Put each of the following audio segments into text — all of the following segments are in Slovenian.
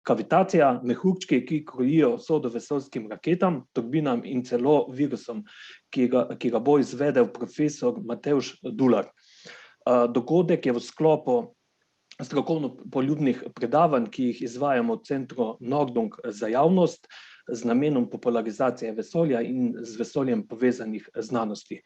Kavitacija, mehurčki, ki krojijo usodo vesoljskim raketam, turbinam in celo virusom, ki ga bo izvedel profesor Matevž Dular. Dogodek je v sklopu strokovno poljubnih predavanj, ki jih izvajamo v centru Nordung za javnost z namenom popularizacije vesolja in z vesoljem povezanih znanosti.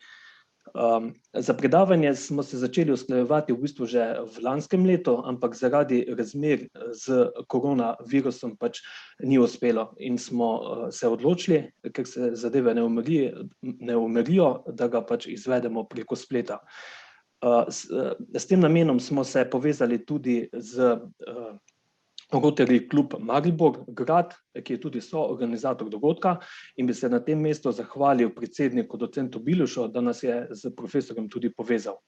Za predavanje smo se začeli usklajevati v bistvu že v lanskem letu, ampak zaradi razmer z koronavirusom pač ni uspelo in smo se odločili, ker se zadeve ne umirijo, da ga pač izvedemo preko spleta. S tem namenom smo se povezali tudi z Rotary klub Maribor grad, ki je tudi soorganizator dogodka, in bi se na tem mestu zahvalil predsedniku docentu Bilušu, da nas je s profesorjem tudi povezal.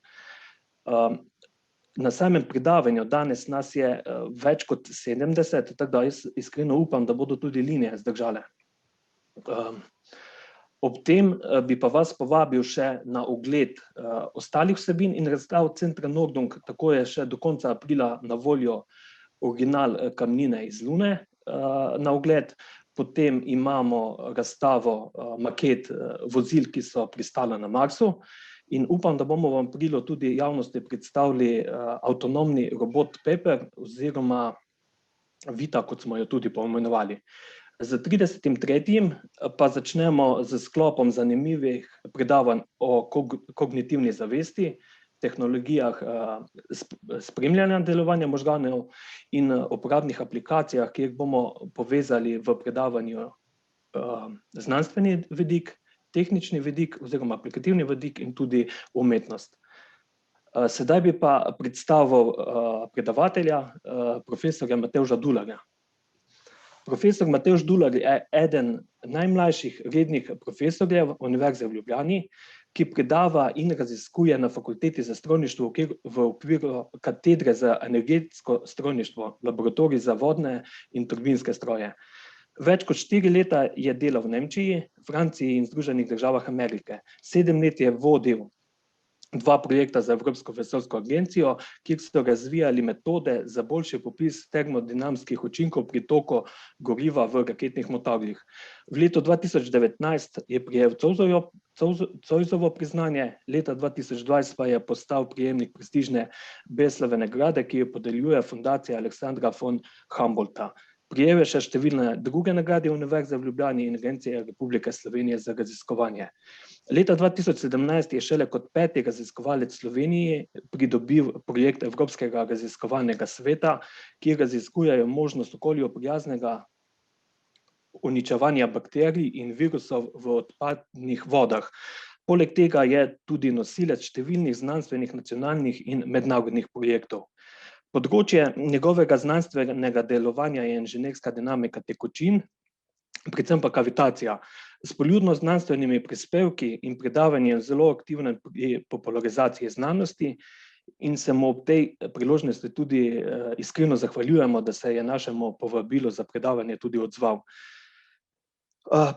Na samem predavanju danes nas je več kot 70, tako da jaz iskreno upam, da bodo tudi linije zdržale. Ob tem bi pa vas povabil še na ogled ostalih vsebin in razstav centra Nordung, tako je še do konca aprila na voljo original kamnine iz Lune na ogled, potem imamo razstavo maket vozil, ki so pristala na Marsu, in upam, da bomo v aprilu tudi javnosti predstavili avtonomni robot Pepper oziroma Vita, kot smo jo tudi poimenovali. Z 30.3. pa začnemo z sklopom zanimivih predavanj o kognitivni zavesti, tehnologijah spremljanja delovanja možganov in uporabnih aplikacijah, kjer bomo povezali v predavanju znanstveni vidik, tehnični vidik oziroma aplikativni vidik in tudi umetnost. Sedaj bi pa predstavil predavatelja, profesorja Matevža Dularja. Profesor Matevž Dular je eden najmlajših rednih profesorjev Univerze v Ljubljani, ki predava in raziskuje na Fakulteti za strojništvo v okviru katedre za energetsko strojništvo, laboratorij za vodne in turbinske stroje. Več kot 4 leta je delal v Nemčiji, Franciji in Združenih državah Amerike. 7 let je vodil 2 projekta za Evropsko vesoljsko agencijo, kjer so razvijali metode za boljši popis termodinamskih učinkov pri toku goriva v raketnih motorjih. V letu 2019 je prejel Zoisovo priznanje, leta 2020 pa je postal prejemnik prestižne Beslove nagrade, ki jo podeljuje fundacija Aleksandra von Humboldta. Prejel je še številne druge nagrade Univerze v Ljubljani in Agencije Republike Slovenije za raziskovanje. Leta 2017 je šele kot 5. raziskovalec Sloveniji pridobil projekt Evropskega raziskovalnega sveta, ki raziskujejo možnost okolju prijaznega uničevanja bakterij in virusov v odpadnih vodah. Poleg tega je tudi nosilec številnih znanstvenih, nacionalnih in mednarodnih projektov. Področje njegovega znanstvenega delovanja je inženirska dinamika tekočin, predvsem pa kavitacija. S poljudno znanstvenimi prispevki in predavanji je zelo aktiven pri popularizaciji znanosti in se mu ob tej priložnosti tudi iskreno zahvaljujemo, da se je našemu povabilu za predavanje tudi odzval.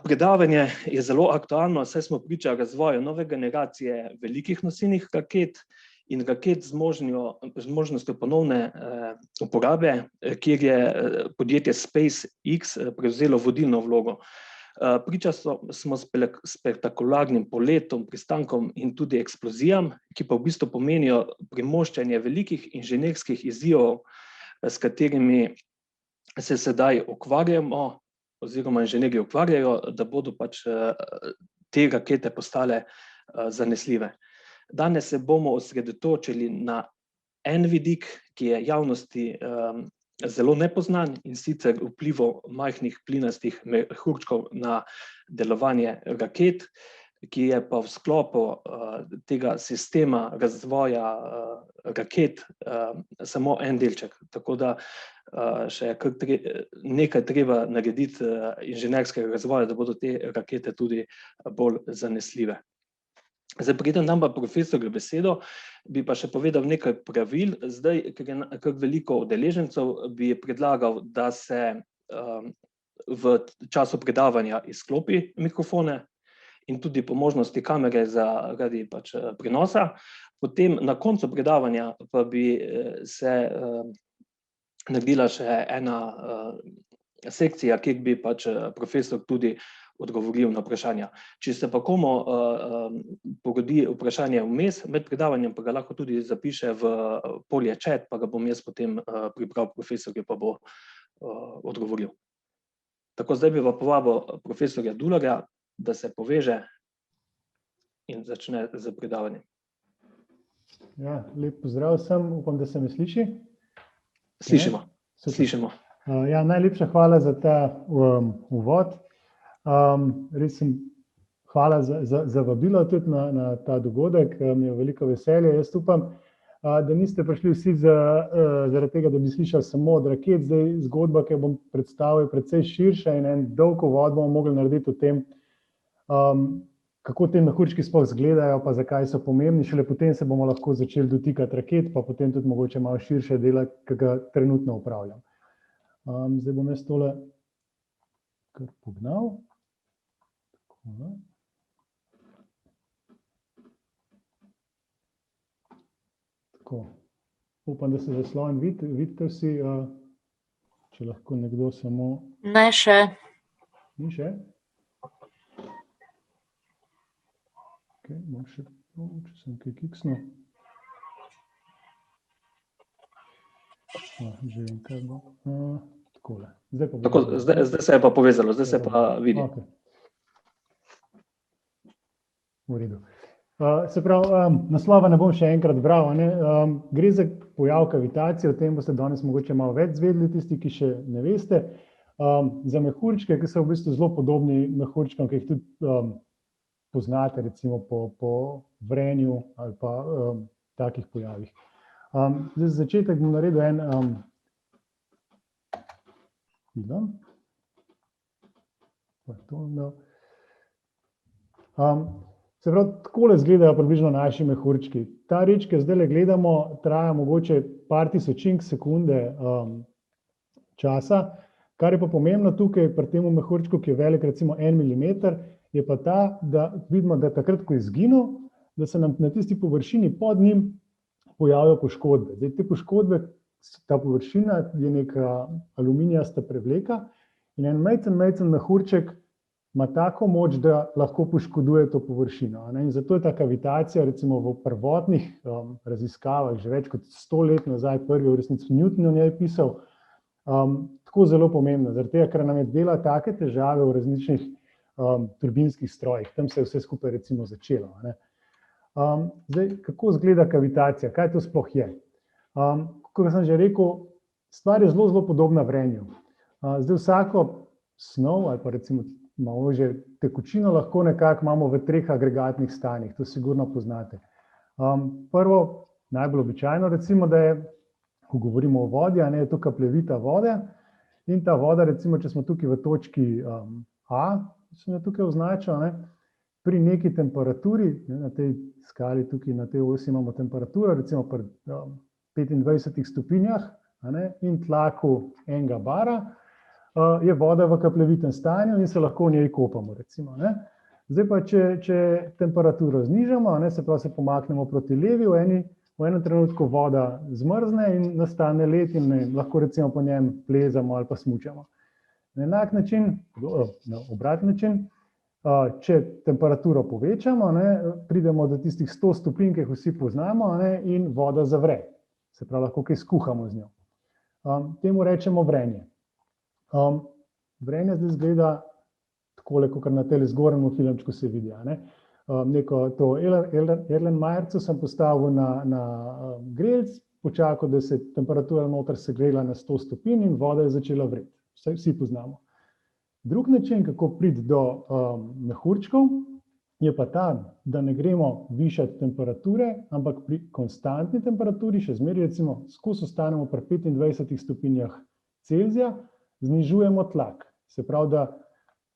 Predavanje je zelo aktualno, saj smo priča razvoju nove generacije velikih nosilnih raket in raket z možnostjo ponovne uporabe, kjer je podjetje SpaceX prevzelo vodilno vlogo. Priča smo spektakularnim poletom, pristankom in tudi eksplozijam, ki pa v bistvu pomenijo premoščanje velikih inženirskih izzivov, s katerimi se sedaj ukvarjamo oziroma inženirji ukvarjajo, da bodo pač te rakete postale zanesljive. Danes se bomo osredotočili na en vidik, ki je javnosti zelo nepoznan, in sicer vplivov majhnih plinastih mehurčkov na delovanje raket, ki je pa v sklopu tega sistema razvoja raket samo en delček. Tako da še nekaj treba narediti inženirskega razvoja, da bodo te rakete tudi bolj zanesljive. Zdaj, preden dam pa profesorju besedo, bi pa še povedal nekaj pravil. Zdaj, ker je kar veliko udeležencev, bi predlagal, da se v času predavanja izklopi mikrofone in tudi po možnosti kamere zaradi pač prenosa. Potem na koncu predavanja pa bi se naredila še ena sekcija, kjer bi pač profesor tudi odgovoril na vprašanja. Če se pa komu pogodi vprašanje vmes, med predavanjem pa ga lahko tudi zapiše v polje chat, pa ga bom jaz potem pribral profesorju, pa bo odgovoril. Tako, zdaj bi pa povabil profesorja Dularja, da se poveže in začne z predavanjem. Ja, lep pozdrav vsem, upam, da se me sliši. Slišimo, slišimo. Ja, najlepša hvala za ta uvod. Res sem hvala za vabilo tudi na ta dogodek, mi je veliko veselje. Jaz upam, da niste prišli vsi zaradi tega, da bi slišali samo od raket. Zdaj zgodba, ki jo bom predstavil, je precej širša in en dolg uvod bomo mogli narediti o tem, kako te mehurčki sploh izgledajo, pa zakaj so pomembni. Šele potem se bomo lahko začeli dotikati raket, pa potem tudi mogoče malo širše dela, ki ga trenutno upravljam. Zdaj bom jaz tole kar pognal. Tako. Upam, da se zaslon vidite vsi, če lahko nekdo samo... Ne še. Ni še? Ok, bom še to, če sem kaj kiksnil. Že vem, kaj bo. Takole. Zdaj se je pa povezalo, zdaj se pa vidi. Okay. V redu. Se pravi, naslova ne bom še enkrat bral, ne? Gre za pojav kavitacije, o tem boste danes mogoče malo več zvedeli, tisti, ki še ne veste. Za mehurčke, ki so v bistvu zelo podobni mehurčkom, ki jih tudi poznate, recimo po vrenju ali pa takih pojavih. Zdaj, za začetek bom naredil en film. Se pravi, takole izgledajo približno naši mehurčki. Ta reč, ki jo zdajle gledamo, traja mogoče par tisočink sekunde časa. Kar je pa pomembno tukaj pri tem mehurčku, ki je velik recimo 1 milimeter, je pa ta, da vidimo, da takrat, ko je izginil, da se nam na tisti površini pod njim pojavijo poškodbe. Zdaj, te poškodbe, ta površina je neka aluminijasta prevleka in en majcen mehurček ima tako moč, da lahko poškoduje to površino. In zato je ta kavitacija recimo v prvotnih raziskavah, že več kot 100 let nazaj, prvi v resnici Newton o njej pisal, tako zelo pomembna, zaradi tega, ker nam je dela take težave v različnih turbinskih strojih. Tam se je vse skupaj recimo začelo. Zdaj, kako izgleda kavitacija? Kaj to sploh je? Kot sem že rekel, stvar je zelo podobna vrenju. Zdaj, vsako snov ali pa recimo malo že tekočino lahko nekako imamo v 3 agregatnih stanjih, to sigurno poznate. Prvo, najbolj običajno recimo, da je, ko govorimo o vodi, je to kaplevita voda in ta voda, recimo, če smo tukaj v točki A, sem jo tukaj označil, pri neki temperaturi, na tej skali tukaj, na tej osi imamo temperaturo, recimo pri 25 stopinjah in tlaku 1 bara, je voda v kaplevitem stanju in se lahko v njej kopamo, recimo. Zdaj pa, če temperaturo znižamo, se pravi, se pomaknemo proti levi, v enem trenutku voda zmrzne in nastane led in lahko recimo po njem plezamo ali pa smučamo. Na enak način, na obratni način, če temperaturo povečamo, pridemo do tistih 100 stopinj, ki jih vsi poznamo, in voda zavre. Se pravi, lahko kaj skuhamo z njo. Temu rečemo vrenje. Vrenje zdaj izgleda takole, kot na tele zgornjem filmčku se vidi. Neko to Erlenmeyercu sem postavil na grelc, počakal, da se temperatura noter segrela na 100 stopinj in voda je začela vreti. Vsi poznamo. Drug način, kako priti do mehurčkov, je pa ta, da ne gremo višati temperature, ampak pri konstantni temperaturi, še zmeraj recimo skozi ostanemo pri 25 stopinjah Celzija, znižujemo tlak. Se pravi, da,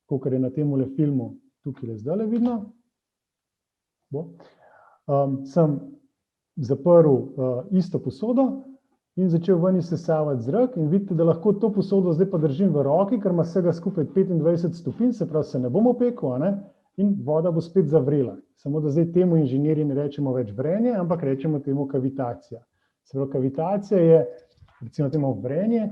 kakor je na temule filmu tukaj zdajle vidno, sem zaprl isto posodo in začel ven izsesavati zrak in vidite, da lahko to posodo zdaj pa držim v roki, ker ima vsega skupaj 25 stopinj, se pravi, se ne bom opekel, in voda bo spet zavrela. Samo da zdaj temu inženirji ne rečemo več vrenje, ampak rečemo temu kavitacija. Se pravi, kavitacija je recimo temu vrenje,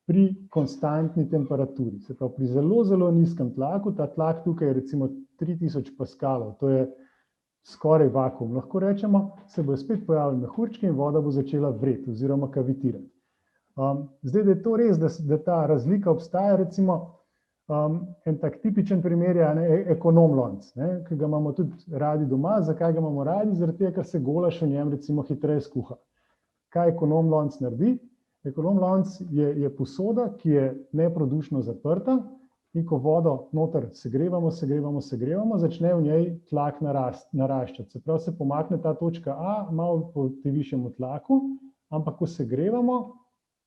pri konstantni temperaturi. Se pravi, pri zelo, zelo nizkem tlaku, ta tlak tukaj je recimo 3000 paskalov, to je skoraj vakuum, lahko rečemo, se bojo spet pojavili mehurčki in voda bo začela vreti oziroma kavitirati. Zdaj, da je to res, da ta razlika obstaja, recimo en tak tipičen primer je ekonom lonec, ki ga imamo tudi radi doma. Zakaj ga imamo radi? Zaradi tega, ker se golaž v njem recimo hitreje skuha. Kaj ekonom lonec naredi? Ekonom lonec je posoda, ki je neprodušno zaprta in ko vodo noter segrevamo, začne v njej tlak naraščati. Se pravi, se pomakne ta točka A malo proti višjemu tlaku, ampak ko segrevamo,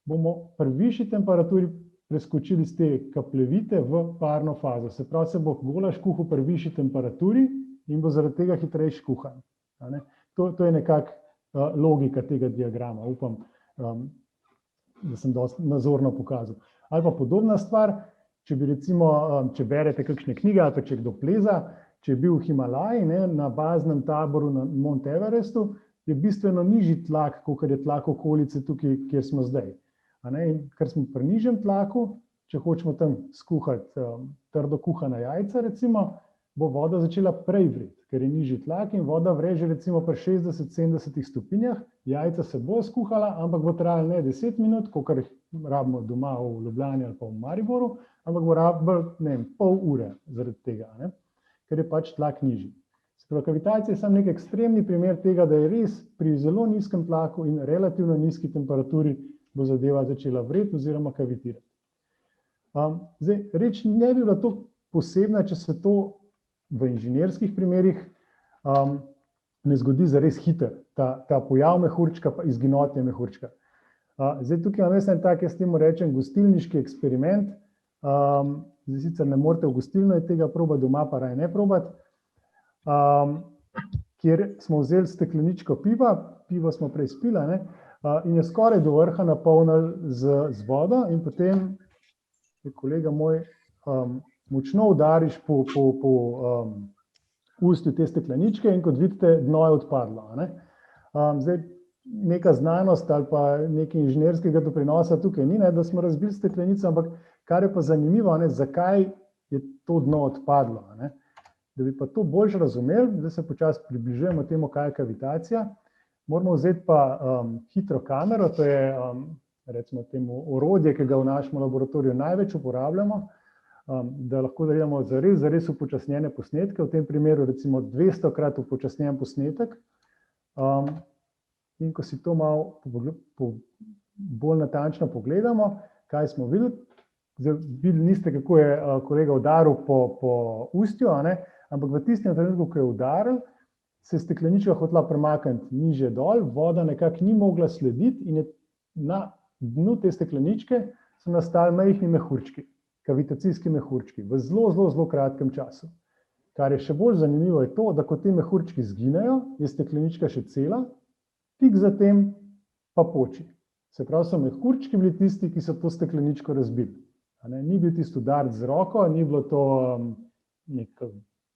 bomo pri višji temperaturi preskočili z te kaplevite v parno fazo. Se pravi, se bo golaž kuhal pri višji temperaturi in bo zaradi tega hitreje kuhan. To je nekako logika tega diagrama. Upam, da sem dosti nazorno pokazal. Ali pa podobna stvar, če bi recimo, če berete kakšne knjige ali pa če kdo pleza, če je bil v Himalaji, na baznem taboru na Mount Everestu, je bistveno nižji tlak, kot je tlak okolice tukaj, kjer smo zdaj. In ker smo pri nižjem tlaku, če hočemo tam skuhati trdo kuhana jajca, recimo, bo voda začela prej vreti, ker je nižji tlak in voda vre že recimo pri 60-70 stopinjah, jajca se bo skuhala, ampak bo trajalo ne 10 minut, kolikor jih rabimo doma v Ljubljani ali pa v Mariboru, ampak bo rabilo pol ure zaradi tega, ker je pač tlak nižji. Kavitacija je samo nek ekstremni primer tega, da je res pri zelo nizkem tlaku in relativno nizki temperaturi bo zadeva začela vreti oziroma kavitirati. Zdaj, reč ne bi bila to posebna, če se to v inženirskih primerih ne zgodi zares hiter, ta pojav mehurčka pa izginotje mehurčka. Zdaj, tukaj imam en tak, jaz temu rečem, gostilniški eksperiment. Zdaj, sicer ne morete v gostilno tega probati, doma pa raje ne probati, kjer smo vzeli stekleničko piva, pivo smo prej spila, in je skoraj do vrha napolnili z vodo in potem je kolega moj močno udariš po ustju te stekleničke in kot vidite, dno je odpadlo. Zdaj, neka znanost ali pa nekaj inženirskega doprinosa tukaj ni, da smo razbili steklenico, ampak kar je pa zanimivo, zakaj je to dno odpadlo. Da bi pa to bolj razumeli, da se počasi približujemo temu, kaj je kavitacija, moramo vzeti pa hitro kamero, to je recimo temu orodje, ki ga v našem laboratoriju največ uporabljamo, da lahko delamo zares upočasnjene posnetke, v tem primeru recimo 200-krat upočasnjen posnetek. In ko si to malo bolj natančno pogledamo, kaj smo videli, videli niste, kako je kolega udaril po ustju, ampak v tistem trenutku, ko je udaril, se je steklenička hotela premakniti nižje dol, voda nekako ni mogla slediti in je na dnu te stekleničke so nastali majhni mehurčki, kavitacijski mehurčki, v zelo kratkem času. Kar je še bolj zanimivo je to, da ko te mehurčki zginejo, je steklenička še cela, tik zatem pa poči. Se pravi, so mehurčki bili tisti, ki so to stekleničko razbili. Ni bil tisti udarec z roko, ni bilo to neka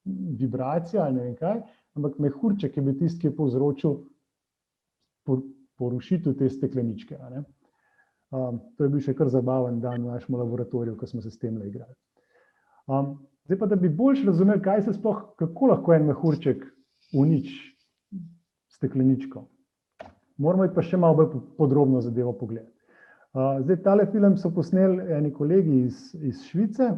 vibracija ali ne vem kaj, ampak mehurček je bil tisti, ki je povzročil porušitev te stekleničke. To je bil še kar zabaven dan v našem laboratoriju, ko smo se s tem igrali. Zdaj pa, da bi bolj razumeli, kako lahko en mehurček uniči stekleničko. Moramo iti pa še malo bolj podrobno zadevo pogledati. Zdaj, tale film so posneli eni kolegi iz Švice,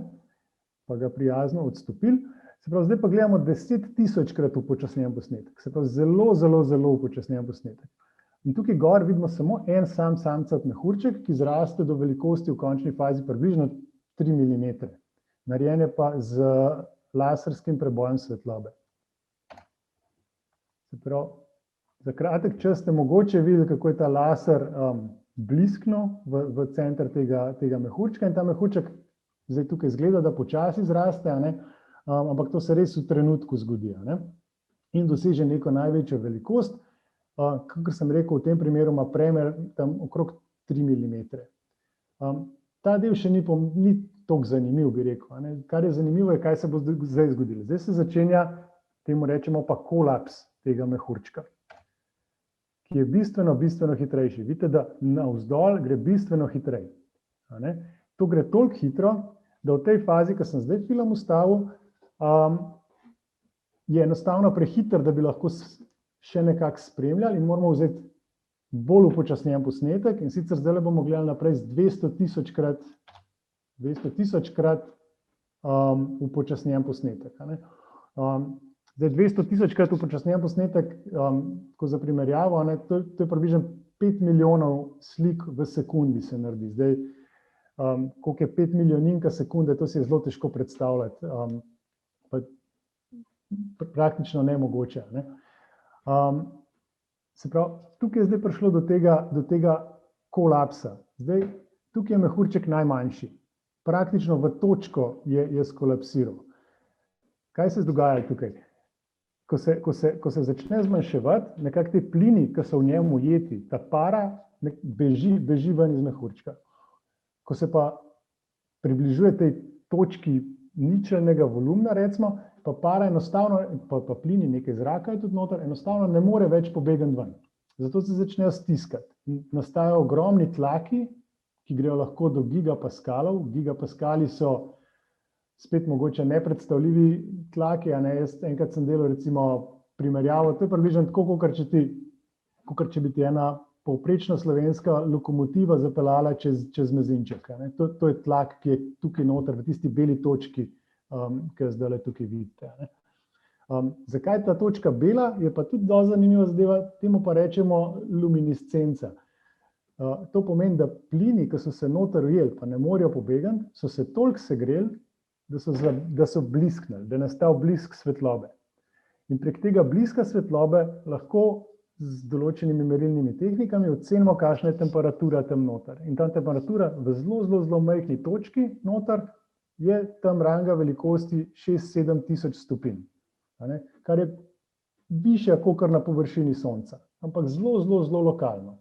pa ga prijazno odstopili. Se pravi, zdaj pa gledamo 10.000-krat upočasnjen posnetek. Se pravi, zelo upočasnjen posnetek. In tukaj gor vidimo samo en samcat mehurček, ki zraste do velikosti v končni fazi približno 3 mm. Narejen je pa z laserskim prebojem svetlobe. Se pravi, za kratek čas ste mogoče videli, kako je ta laser blisknil v center tega mehurčka in ta mehurček zdaj tukaj izgleda, da počasi zraste, ampak to se res v trenutku zgodi. In doseže neko največjo velikost, kakor sem rekel, v tem primeru ima premer tam okrog 3 mm. Ta del še ni toliko zanimiv, bi rekel. Kar je zanimivo je, kaj se bo zdaj zgodilo. Zdaj se začenja, temu rečemo pa kolaps tega mehurčka. ki je bistveno hitrejši. Vidite, da navzdol gre bistveno hitreje. To gre toliko hitro, da v tej fazi, ko sem zdaj film ustavil, je enostavno prehiter, da bi lahko še nekako spremljali in moramo vzeti bolj upočasnjen posnetek in sicer zdaj bomo gledali naprej z 200 tisočkrat upočasnjen posnetek. Zdaj 200 000krat upočasnjen posnetek, ko za primerjavo, to je približno 5 milijonov slik v sekundi se naredi. Zdaj, koliko je 5 milijoninka sekunde, to si je zelo težko predstavljati. Praktično nemogoče. Se pravi, tukaj je zdaj prišlo do tega kolapsa. Zdaj, tukaj je mehurček najmanjši. Praktično v točko je skolapsiral. Kaj se dogaja tukaj? Ko se začne zmanjševati, nekako te plini, ki so v njem ujeti, ta para beži ven iz mehurčka. Ko se pa približuje tej točki ničelnega volumna, recimo, pa para enostavno, pa plini nekaj zraka je tudi noter, enostavno ne more več pobegati ven. Zato se začnejo stiskati. Nastajajo ogromni tlaki, ki grejo lahko do gigapaskalov. Gigapaskali so spet mogoče nepredstavljivi tlaki. Jaz enkrat sem delal recimo primerjavo, to je približno tako, kakor če bi ti ena povprečna slovenska lokomotiva zapeljala čez mezinček. To je tlak, ki je tukaj noter, v tisti beli točki, ki jo zdaj tukaj vidite. Zakaj ta točka bela? Je pa tudi dosti zanimiva zadeva, temu pa rečemo luminiscenca. To pomeni, da plini, ki so se noter ujeli, pa ne morejo pobegati, so se toliko segreli, da so blisknili, da je nastal blisk svetlobe. In prek tega bliska svetlobe lahko z določenimi merilnimi tehnikami ocenimo, kakšna je temperatura tam noter. In ta temperatura v zelo majhni točki noter je tam ranga velikosti 6-7 tisoč stopinj, kar je višja kakor na površini Sonca, ampak zelo lokalno.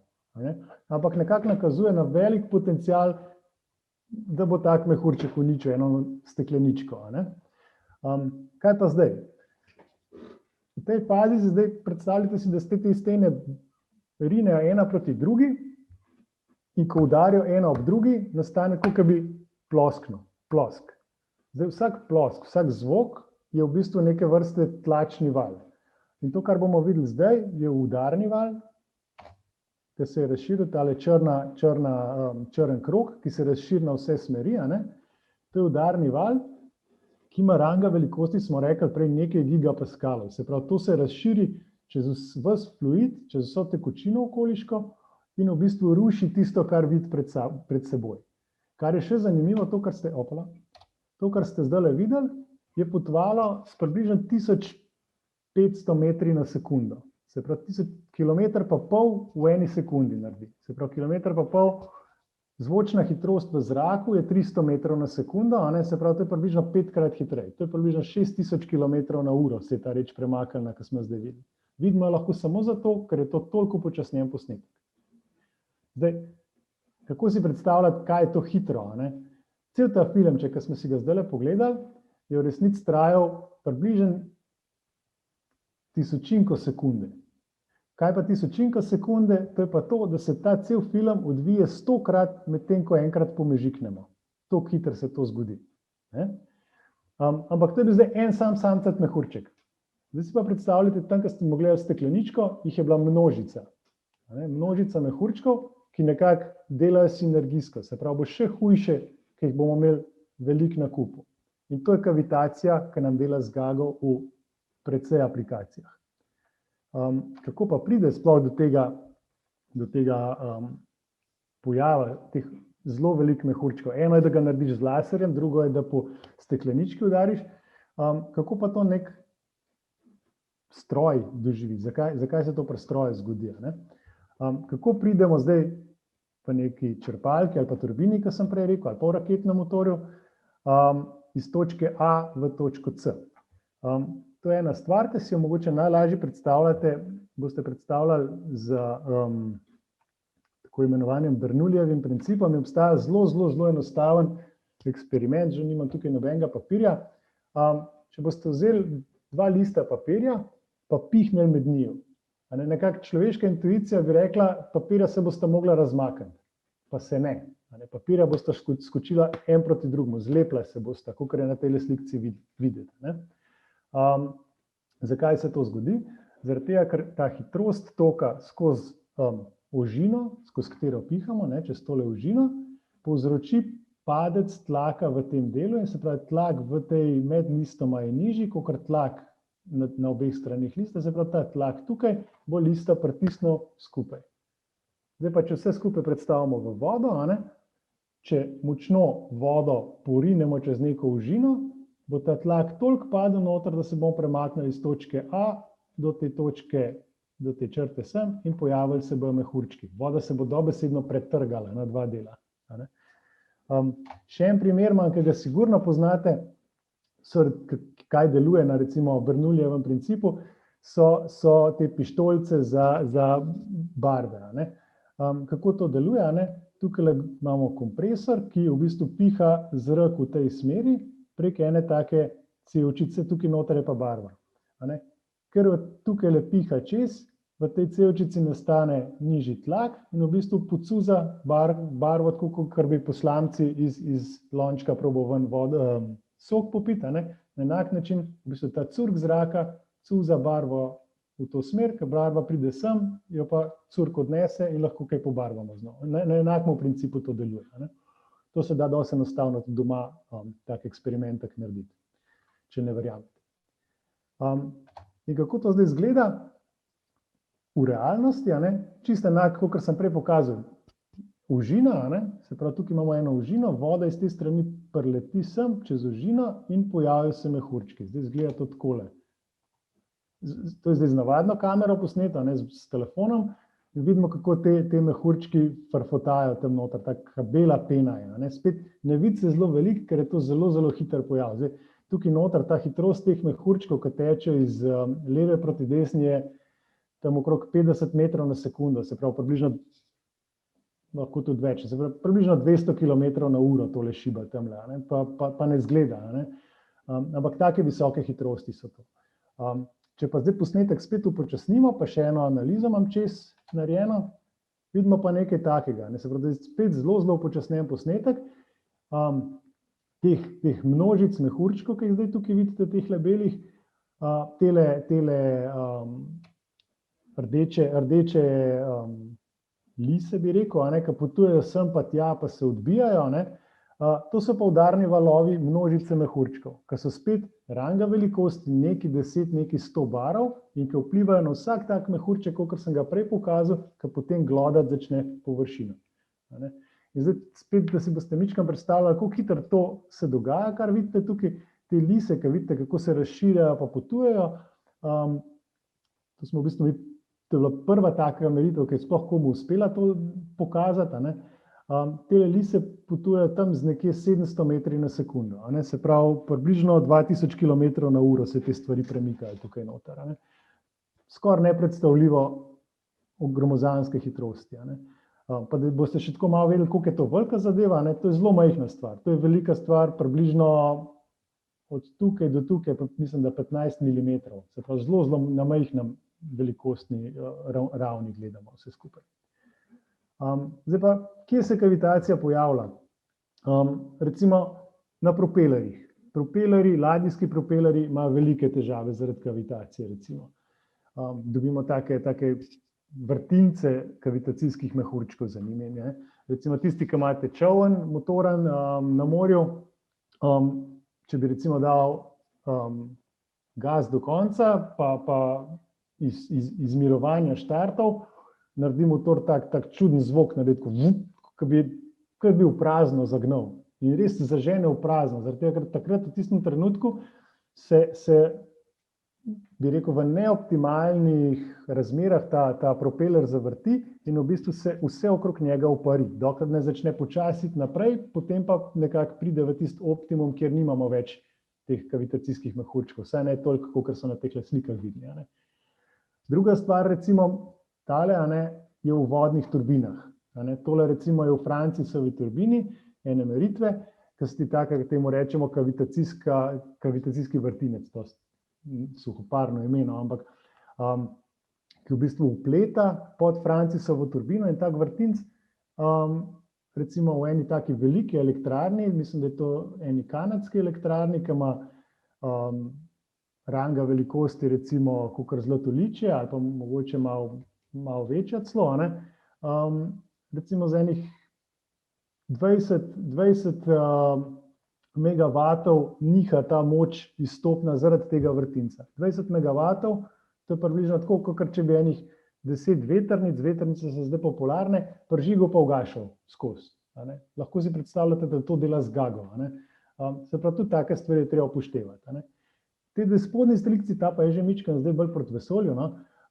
Ampak nekako nakazuje na velik potencial, da bo tak mehurček uničil eno stekleničko. Kaj pa zdaj? V tej fazi se zdaj predstavljate si, da ste te stene rinejo ena proti drugi in ko udarijo ena ob drugi, nastane kot bi plosk. Zdaj vsak plosk, vsak zvok je v bistvu neke vrste tlačni val. In to, kar bomo videli zdaj, je udarni val, ki se je razširil, tale črn krog, ki se razširi na vse smeri. To je udarni val, ki ima ranga velikosti, smo rekli prej, nekaj gigapaskalov. Se pravi, to se razširi čez ves fluid, čez vso tekočino okoliško in v bistvu ruši tisto, kar vidi pred seboj. Kar je še zanimivo, to, kar ste zdaj videli, je potovalo s približno 1500 metri na sekundo. Se pravi, 1000 km pa pol v eni sekundi naredi. Se pravi, kilometer pa pol, zvočna hitrost v zraku je 300 metrov na sekundo, se pravi, to je približno 5-krat hitreje. To je približno 6000 km na uro, se je ta reč premaknila, ki smo zdaj videli. Vidimo lahko samo zato, ker je to toliko počasnjen posnetek. Zdaj, kako si predstavljati, kaj je to hitro? Cel ta filmček, ki smo si ga zdaj pogledali, je v resnici trajal približno tisočinko sekunde. Kaj pa tisočinka sekunde? To je pa to, da se ta cel film odvije 100-krat, medtem ko enkrat pomežiknemo. Tako hitro se to zgodi. Ampak to je bil zdaj en samcat mehurček. Zdaj si pa predstavljate, tam, ko ste mogli gledati stekleničko, jih je bila množica. Množica mehurčkov, ki nekako delajo sinergijsko. Se pravi, bo še hujše, ki jih bomo imeli veliko na kupu. In to je kavitacija, ki nam dela zgago v precej aplikacijah. Kako pa pride sploh do tega pojava teh zelo velikih mehurčkov? Eno je, da ga narediš z laserjem, drugo je, da po steklenički udariš. Kako pa to nek stroj doživi? Zakaj se to pri stroju zgodi? Kako pridemo zdaj v neki črpalki ali pa turbini, ki sem prej rekel, ali pa v raketnem motorju, iz točke A v točko C? To je ena stvar, ki si jo mogoče najlažje predstavljate, boste predstavljali z tako imenovanim Bernoullijevim principom in obstaja zelo enostaven eksperiment, že nimam tukaj nobenega papirja. Če boste vzeli 2 lista papirja, pa pihnili med njiju Nekako človeška intuicija bi rekla, papirja se bosta mogla razmakniti, pa se ne. Papirja bosta skočila en proti drugemu, zlepla se bosta, kakor je na tej slikci videti. Zakaj se to zgodi? Zaradi tega, ker ta hitrost toka skozi ožino, skozi katero pihamo, čez tole ožino, povzroči padec tlaka v tem delu in se pravi, tlak v tej med listoma je nižji, kakor tlak na obeh stranih lista, se pravi, ta tlak tukaj bo lista pritisnil skupaj. Zdaj pa, če vse skupaj predstavimo v vodo, če močno vodo porinemo čez neko ožino, bo ta tlak toliko padel noter, da se bomo premaknili iz točke A do te točke, do te črte sem in pojavili se bojo mehurčki. Voda se bo dobesedno pretrgala na dva dela. Še en primer imam, ki ga sigurno poznate, kaj deluje na recimo Bernoullijevem principu, so te pištolice za barve. Kako to deluje? Tukaj imamo kompresor, ki v bistvu piha zrak v tej smeri, prek ene take cevčice, tukaj noter je pa barva. Ker tukaj le piha čez, v tej cevčici nastane nižji tlak in v bistvu pocuza barvo, tako kot bi poslanci iz lončka probal ven sok popiti. Na enak način v bistvu ta curk zraka cuza barvo v to smer, ker barva pride sem, jo pa curk odnese in lahko kaj pobarvamo znova. Na enakem principu to deluje. To se da dosti enostavno doma tak eksperimentek narediti, če ne verjamete. In kako to zdaj izgleda? V realnosti, čisto enako, kot sem prej pokazal, ožina, se pravi, tukaj imamo eno ožino, voda iz te strani preleti sem čez ožino in pojavijo se mehurčki. Zdaj izgleda to takole. To je zdaj z navadno kamero posneto, s telefonom, in vidimo, kako te mehurčki frfotajo tam noter, taka bela pena je. Spet ne vidi se zelo veliko, ker je to zelo, zelo hiter pojav. Zdaj, tukaj noter ta hitrost teh mehurčkov, ki teče iz leve proti desni, je tam okrog 50 metrov na sekundo, se pravi približno, lahko tudi več, se pravi približno 200 km na uro tole šiba tamle, pa ne zgleda. Ampak take visoke hitrosti so to. Če pa zdaj posnetek spet upočasnimo, pa še eno analizo imam čez narejeno, vidimo pa nekaj takega. Se pravi, da je spet zelo, zelo upočasnjen posnetek teh množic mehurčkov, ki jih zdaj tukaj vidite, teh labelih, tele rdeče lise, bi rekel, ki potujejo sem pa tja, pa se odbijajo. To so pa udarni valovi množice mehurčkov, ki so spet ranga velikosti, neki 10, neki 100 barov in ki vplivajo na vsak tak mehurček, kot sem ga prej pokazal, ki potem glodati začne površino. In zdaj spet, da si boste mičkam predstavljali, kako hitro to se dogaja, kar vidite tukaj, te lise, ki vidite, kako se razširjajo pa potujejo. To smo v bistvu, to je bila prva taka meritev, ki je sploh komu uspela to pokazati. Te lise potujejo tam z nekje 700 metri na sekundo. Se pravi, približno 2000 km na uro se te stvari premikajo tukaj noter. Skoraj nepredstavljivo gromozanske hitrosti. Pa da boste še tako malo vedeli, koliko je to velika zadeva, to je zelo majhna stvar. To je velika stvar, približno od tukaj do tukaj, mislim, da 15 mm. Se pravi, zelo, zelo na majhnem velikostni ravni gledamo vse skupaj. Zdaj pa, kje se kavitacija pojavlja? Recimo na propelerjih. Ladijski propelerji imajo velike težave zaradi kavitacije. Dobimo take vrtince kavitacijskih mehurčkov za njimi. Recimo tisti, ki imate čoln, motoren na morju, če bi recimo dal gas do konca, pa iz mirovanja štartov, naredi motor tak čuden zvok, ki bi v prazno zagnal. In res se zažene v prazno, zaradi tega, ker takrat v tistem trenutku se bi rekel, v neoptimalnih razmerah ta propeler zavrti in v bistvu se vse okrog njega upari. Dokler ne začne počasiti naprej, potem pa nekako pride v tisti optimum, kjer nimamo več teh kavitacijskih mehurčkov. Vsaj ne toliko, kot so na teh slikah vidni. Druga stvar, recimo, tale je v vodnih turbinah. Tole recimo je v Francisovi turbini, ene meritve, ki se ti taka, temu rečemo kavitacijski vrtinec, to suhoparno ime, ampak ki v bistvu vpleta pod Francisovo turbino in tak vrtinc, recimo v eni taki veliki elektrarni, mislim, da je to eni kanadski elektrarni, ki ima ranga velikosti recimo kakor zlatoličje ali pa mogoče malo večja celo, recimo za enih 20 megavatov niha ta moč izstopna zaradi tega vrtinca. 20 megavatov, to je približno tako, kot če bi enih 10 vetrnic, vetrnice so zdaj popularne, prižigal pa ugašal skozi. Lahko si predstavljate, da to dela z gago. Se pravi, tudi take stvari je treba upoštevati. Te dve spodnji slikci, ta pa je že mičkan zdaj bolj proti vesolju,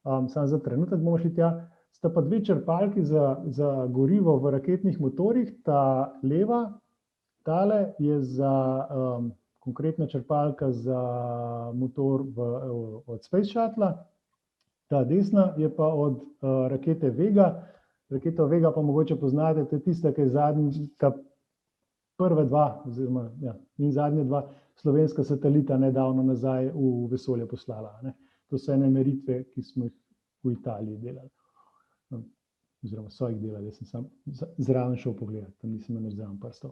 samo za trenutek bomo šli tja, sta pa dve črpalki za gorivo v raketnih motorjih, ta leva, tale je konkretna črpalka za motor od Space Shuttle, ta desna je pa od rakete Vega. Raketo Vega pa mogoče poznate, to je tista, ki je ta prve dva, oziroma in zadnje dva slovenska satelita nedavno nazaj v vesolje poslala. To so ene meritve, ki smo jih v Italiji delali. Oziroma so jih delali, jaz sem sam zraven šel pogledati, tam nisem eno zraven prstov.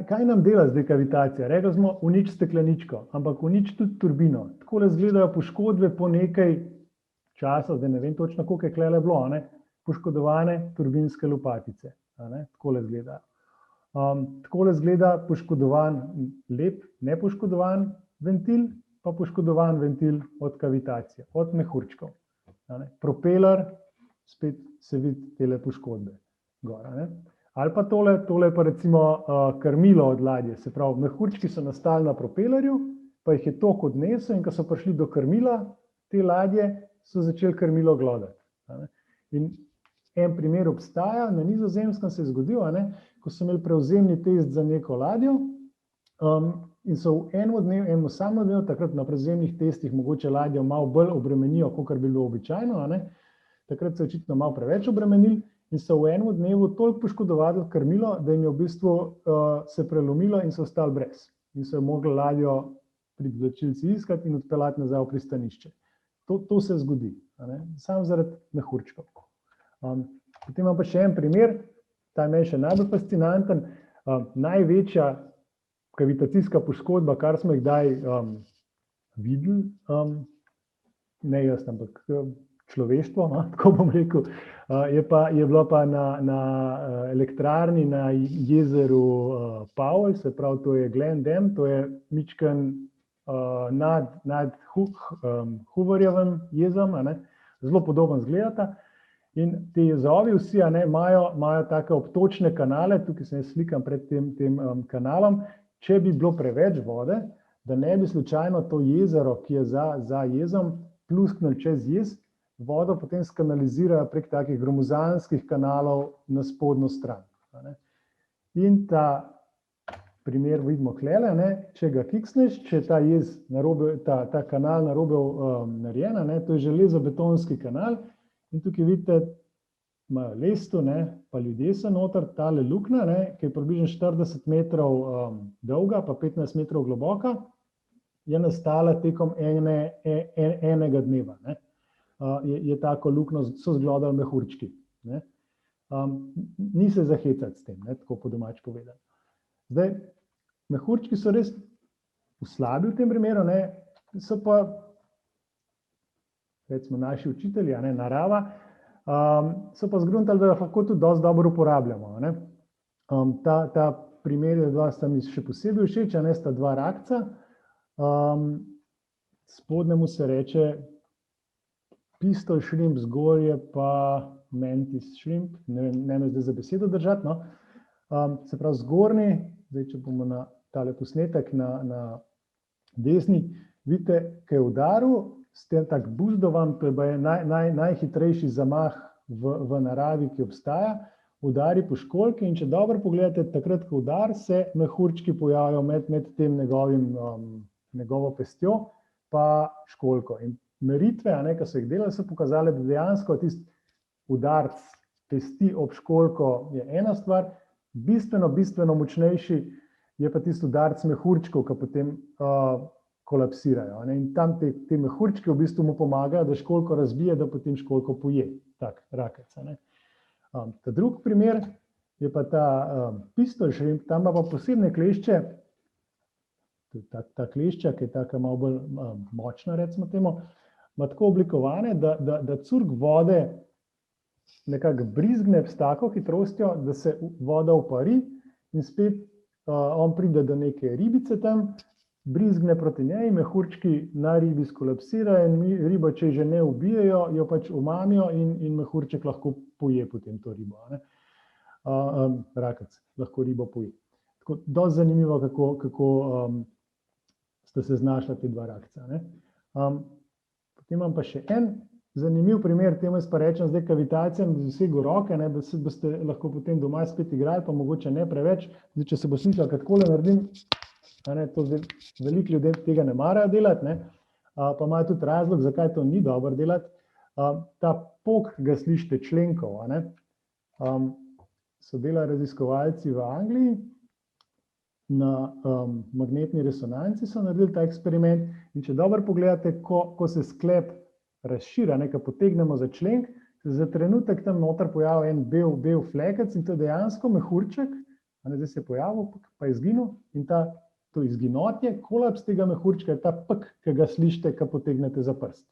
Kaj nam dela zdaj kavitacija? Rekli smo, unič stekleničko, ampak unič tudi turbino. Takole izgledajo poškodbe po nekaj časa, zdaj ne vem točno, koliko je klele bilo, poškodovane turbinske lopatice. Takole izgledajo. Takole izgleda poškodovan lep, nepoškodovan ventil, pa poškodovan ventil od kavitacije, od mehurčkov. Propeler, spet se vidi tele poškodbe gora. Ali pa tole je pa recimo krmilo od ladje, se pravi, mehurčki so nastali na propelerju, pa jih je tok odnesel in ko so prišli do krmila te ladje, so začeli krmilo glodati. In en primer obstaja, na Nizozemskem se je zgodil, ko so imeli prevzemni test za neko ladjo in so v enem samem dnevu, takrat na prevzemnih testih mogoče ladjo malo bolj obremenijo, kakor bi bilo običajno, takrat so očitno malo preveč obremenili in so v enem dnevu toliko poškodovali krmilo, da jim je v bistvu se prelomilo in so ostali brez. In so mogli ladjo pri vlačilci iskati in odpeljati nazaj v pristanišče. To se zgodi, samo zaradi mehurčkov. Potem imam pa še en primer, ta je meni še najbolj fascinanten. Največja kavitacijska poškodba, kar smo jih kdaj videli, ne jaz, ampak človeštvo, tako bom rekel, je bilo pa na elektrarni na jezeru Powell, se pravi, to je Glen Dam, to je mičken nad Hooverjevim jezom, zelo podoben izgledata. In te jezovi vsi imajo take obtočne kanale, tukaj se slikam pred tem kanalom. Če bi bilo preveč vode, da ne bi slučajno to jezero, ki je za jezom, plusknili čez jez, vodo potem skanalizirajo prek takih gromozanskih kanalov na spodnjo stran. In ta primer vidimo klele, če ga kiksneš, če je ta kanal narobe narejen, to je železobetonski kanal. In tukaj vidite, imajo lesto, pa ljudje so noter, tale luknja, ki je približno 40 metrov dolga, pa 15 metrov globoka, je nastala tekom enega dneva. Je tako luknjo, so zglodali mehurčki. Ni se zahecati s tem, tako po domač povedano. Zdaj, mehurčki so res slabi v tem primeru, so pa recimo naši učitelji, narava, so pa zgruntali, da jo lahko tudi dosti dobro uporabljamo. Ta primer sta mi še posebej všeč, sta dva rakca, spodnjemu se reče pistol shrimp, zgoraj je pa mantis shrimp, ne me zdaj za besedo držati, se pravi zgornji, zdaj če bomo na tale posnetek na desni, vidite, ki je udaril, s tem tak buzdovan, to je najhitrejši zamah v naravi, ki obstaja, udari po školjki in če dobro pogledate, takrat, ko udar, se mehurčki pojavijo med tem njegovo pestjo pa školjko. In meritve, ki so jih delali, so pokazali, da dejansko tisti udarc pesti ob školjko je ena stvar, bistveno močnejši je pa tisti udarc mehurčkov, ki potem kolapsirajo. Ne? In tam te mehurčke v bistvu mu pomagajo, da školjko razbije, da potem školjko poje, tak rakec. Ta drug primer je pa ta pistol shrimp, tam ima pa posebne klešče, ta klešča, ki je taka malo bolj močna, recimo temu, ima tako oblikovane, da curk vode nekako brizgne s tako hitrostjo, da se voda upari in spet on pride do neke ribice tam, brizgne proti njej, mehurčki na ribi skolapsirajo in riba, če že ne ubijejo, jo pač umamijo in mehurček lahko poje potem to ribo. Rakec lahko ribo poje. Tako, dosti zanimivo, kako sta se znašla te dva rakca. Potem imam pa še en zanimiv primer, temu jaz pa rečem zdaj kavitacijam z vsega roke, da se boste lahko potem doma spet igrali, pa mogoče ne preveč. Zdaj, če se bo slišal, kad takole naredim, to zdaj veliko ljudem tega ne marajo delati, pa imajo tudi razlog, zakaj to ni dobro delati. Ta pok, ga slišite, členkov, so delali raziskovalci v Angliji, na magnetni resonanci so naredili ta eksperiment in če dobro pogledate, ko se sklep razšira, ko potegnemo za členk, se za trenutek tam noter pojavi en bel flekec in to je dejansko mehurček, zdaj se je pojavil, pa je izginil in to izginotje, kolaps tega mehurčka je ta pk, ki ga slišite, ko potegnete za prst.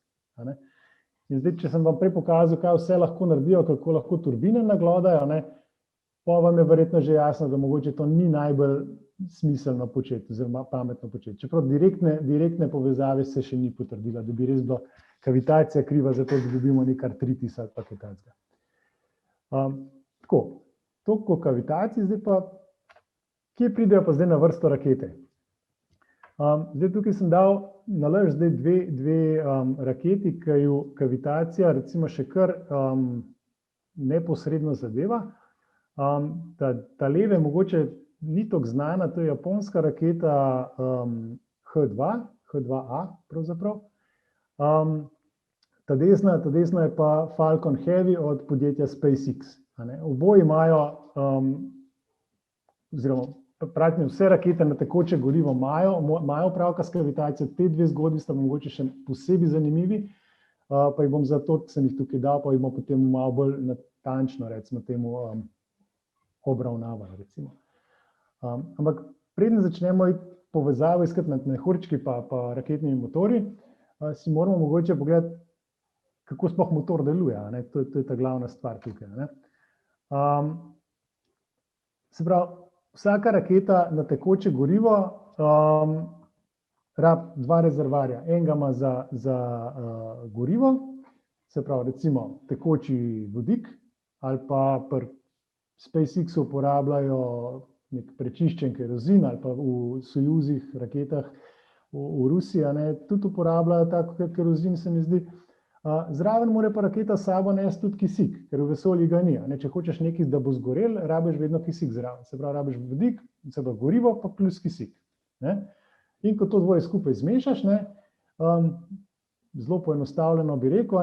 In zdaj, če sem vam prej pokazal, kaj vse lahko naredijo, kako lahko turbine naglodajo, pa vam je verjetno že jasno, da mogoče to ni najbolj smiselno početi, oziroma pametno početi. Čeprav direktne povezave se še ni potrdila, da bi res bila kavitacija kriva za to, da dobimo nekaj artritis ali pa kaj takega. Tako, toliko kavitacij, zdaj pa, kje pridejo pa zdaj na vrsto rakete? Zdaj tukaj sem dal nalaž zdaj dve raketi, ki ju kavitacija recimo še kar neposredno zadeva. Ta leve mogoče ni toliko znana, to je japonska raketa H2A pravzaprav. Ta desna je pa Falcon Heavy od podjetja SpaceX. Oboji imajo, oziroma praktično vse rakete na tekoče gorivo imajo opravka s kavitacijo, te dve zgodbi sta mogoče še posebej zanimivi, pa jih bom zato, sem jih tukaj dal, pa jih bomo potem malo bolj natančno, recimo temu, obravnavali, recimo. Ampak preden začnemo povezavo iskati med mehurčki pa raketnimi motorji, si moramo mogoče pogledati, kako sploh motor deluje, to je ta glavna stvar tukaj. Se pravi, vsaka raketa na tekoče gorivo rab dva rezervoarja. Enega ima za gorivo, se pravi recimo tekoči vodik, ali pa pri SpaceX-u uporabljajo nek prečiščen kerozin, ali pa v Sojuzih raketah v Rusiji, tudi uporabljajo tako kerozin, se mi zdi. Zraven mora pa raketa s sabo nesti tudi kisik, ker v vesolju ga ni. Če hočeš nekaj, da bo zgorel, rabiš vedno kisik zraven. Se pravi, rabiš vodik, se pravi gorivo, pa plus kisik. In ko to dvoje skupaj zmešaš, zelo poenostavljeno bi rekel,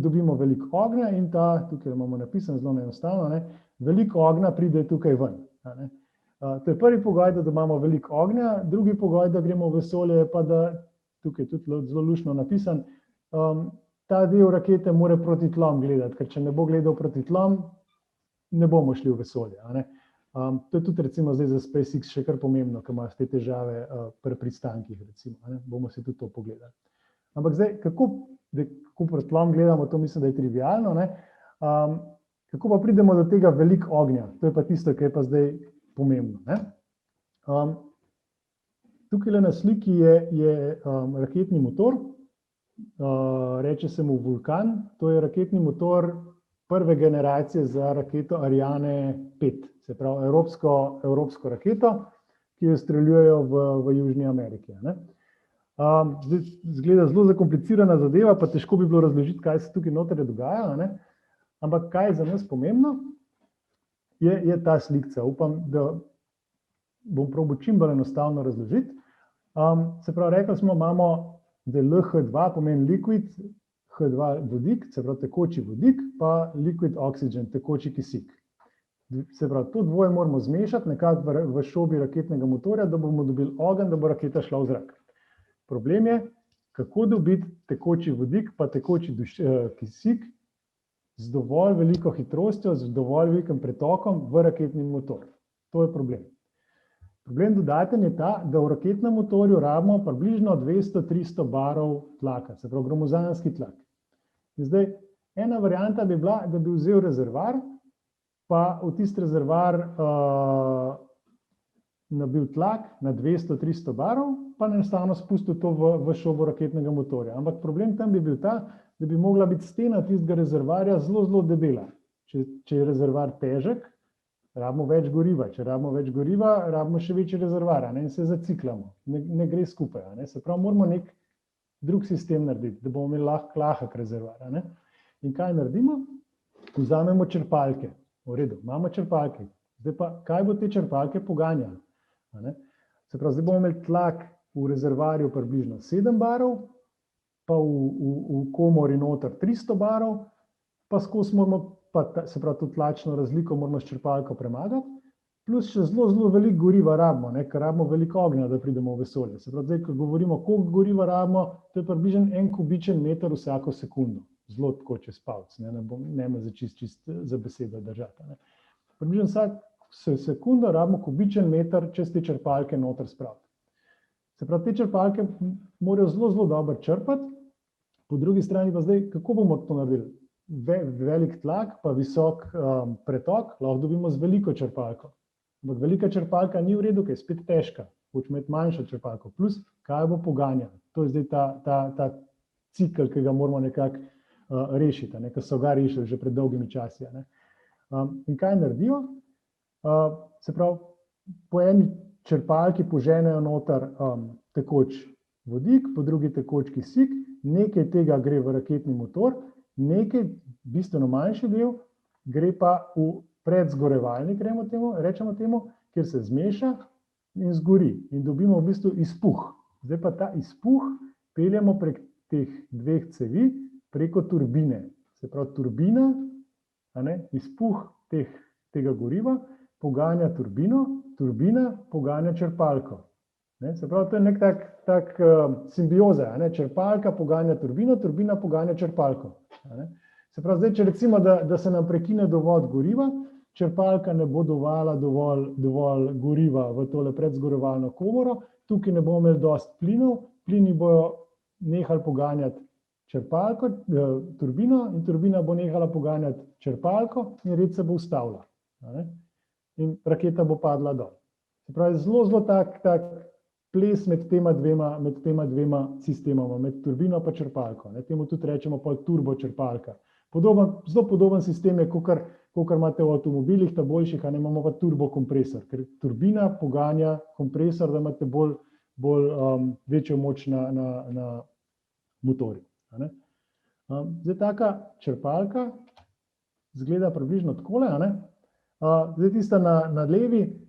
dobimo veliko ognja in tukaj imamo napisano zelo enostavno, veliko ognja pride tukaj ven. To je prvi pogoj, da imamo veliko ognja, drugi pogoj, da gremo v vesolje, je pa da, tukaj je tudi zelo luštno napisan, ta del rakete mora proti tlom gledati, ker če ne bo gledal proti tlom, ne bomo šli v vesolje. To je tudi recimo zdaj za SpaceX še kar pomembno, ker imajo te težave pri pristankih, recimo. Bomo si tudi to pogledali. Ampak zdaj, kako proti tlom gledamo, to mislim, da je trivialno. Kako pa pridemo do tega veliko ognja? To je pa tisto, kar je pa zdaj pomembno. Tukaj na sliki je raketni motor, reče se mu Vulkan, to je raketni motor prve generacije za raketo Ariane 5, se pravi evropsko raketo, ki jo streljujejo v Južni Ameriki. Zdaj zgleda zelo zakomplicirana zadeva, pa težko bi bilo razložiti, kaj se tukaj noter dogaja, ampak kaj je za nas pomembno, je ta slikca. Upam, da bom probal čim bolj enostavno razložiti. Se pravi, rekli smo, imamo LH2, pomeni liquid, H2 vodik, se pravi tekoči vodik, pa liquid oxygen, tekoči kisik. Se pravi, to dvoje moramo zmešati nekako v šobi raketnega motorja, da bomo dobili ogenj, da bo raketa šla v zrak. Problem je, kako dobiti tekoči vodik pa tekoči kisik z dovolj veliko hitrostjo, z dovolj velikim pretokom v raketni motor. To je problem. Problem dodaten je ta, da v raketnem motorju rabimo približno 200-300 barov tlaka, se pravi gromozanski tlak. In zdaj, ena varianta bi bila, da bi vzel rezervar, pa v tisti rezervar nabil tlak na 200-300 barov, pa enostavno spustil to v šobo raketnega motorja. Ampak problem tam bi bil ta, da bi mogla biti stena tistega rezervarja zelo, zelo debela. Če je rezervar težek, rabimo več goriva. Če rabimo več goriva, rabimo še večji rezervar, in se zaciklamo. Ne gre skupaj. Se pravi, moramo nek drug sistem narediti, da bomo imeli lahek rezervar. In kaj naredimo? Vzamemo črpalke. V redu, imamo črpalke. Zdaj pa, kaj bo te črpalke poganjali? Se pravi, zdaj bomo imeli tlak v rezervarju približno 7 barov, pa v komori noter 300 barov, pa skozi moramo, se pravi, to tlačno razliko moramo s črpalko premagati, plus še zelo, zelo veliko goriva rabimo, ker rabimo veliko ognja, da pridemo v vesolje. Se pravi, zdaj, ko govorimo, koliko goriva rabimo, to je približno 1 kubičen meter vsako sekundo. Zelo tako čez palc, ne me za čist za besedo držati. Približno vsako sekundo rabimo kubičen meter čez te črpalke noter spraviti. Se pravi, te črpalke morajo zelo, zelo dobro črpati, po drugi strani pa zdaj, kako bomo to naredili? Velik tlak, pa visok pretok, lahko dobimo z veliko črpalko. Ampak velika črpalka ni v redu, ker je spet težka, hočemo imeti manjšo črpalko. Plus, kaj bo poganjalo? To je zdaj ta cikel, ki ga moramo nekako rešiti, ki so ga rešili že pred dolgimi časi. In kaj naredijo? Se pravi, po eni črpalki poženejo noter tekoč vodik, po drugi tekoč kisik, nekaj tega gre v raketni motor, nekaj, bistveno manjši del, gre pa v predzgorevalnik, rečemo temu, kjer se zmeša in zgori in dobimo v bistvu izpuh. Zdaj pa ta izpuh peljemo prek teh dveh cevi preko turbine. Se pravi, turbina, izpuh tega goriva poganja turbino, turbina poganja črpalko. Se pravi, to je nek tak simbioza. Črpalka poganja turbino, turbina poganja črpalko. Se pravi, zdaj, če recimo, da se nam prekine dovod goriva, črpalka ne bo dovala dovolj goriva v tole predzgorevalno komoro, tukaj ne bomo imeli dosti plinov, plini bojo nehali poganjati črpalko, turbino in turbina bo nehala poganjati črpalko in red se bo ustavila. In raketa bo padla dol. Se pravi, zelo, zelo tak ples med tema dvema sistemoma, med turbino pa črpalko. Temu tudi rečemo turbočrpalka. Zelo podoben sistem je, kakor imate v avtomobilih, ta boljših, imamo pa turbokompresor, ker turbina poganja kompresor, da imate večjo moč na motorju. Zdaj, taka črpalka izgleda približno takole. Zdaj, tista na levi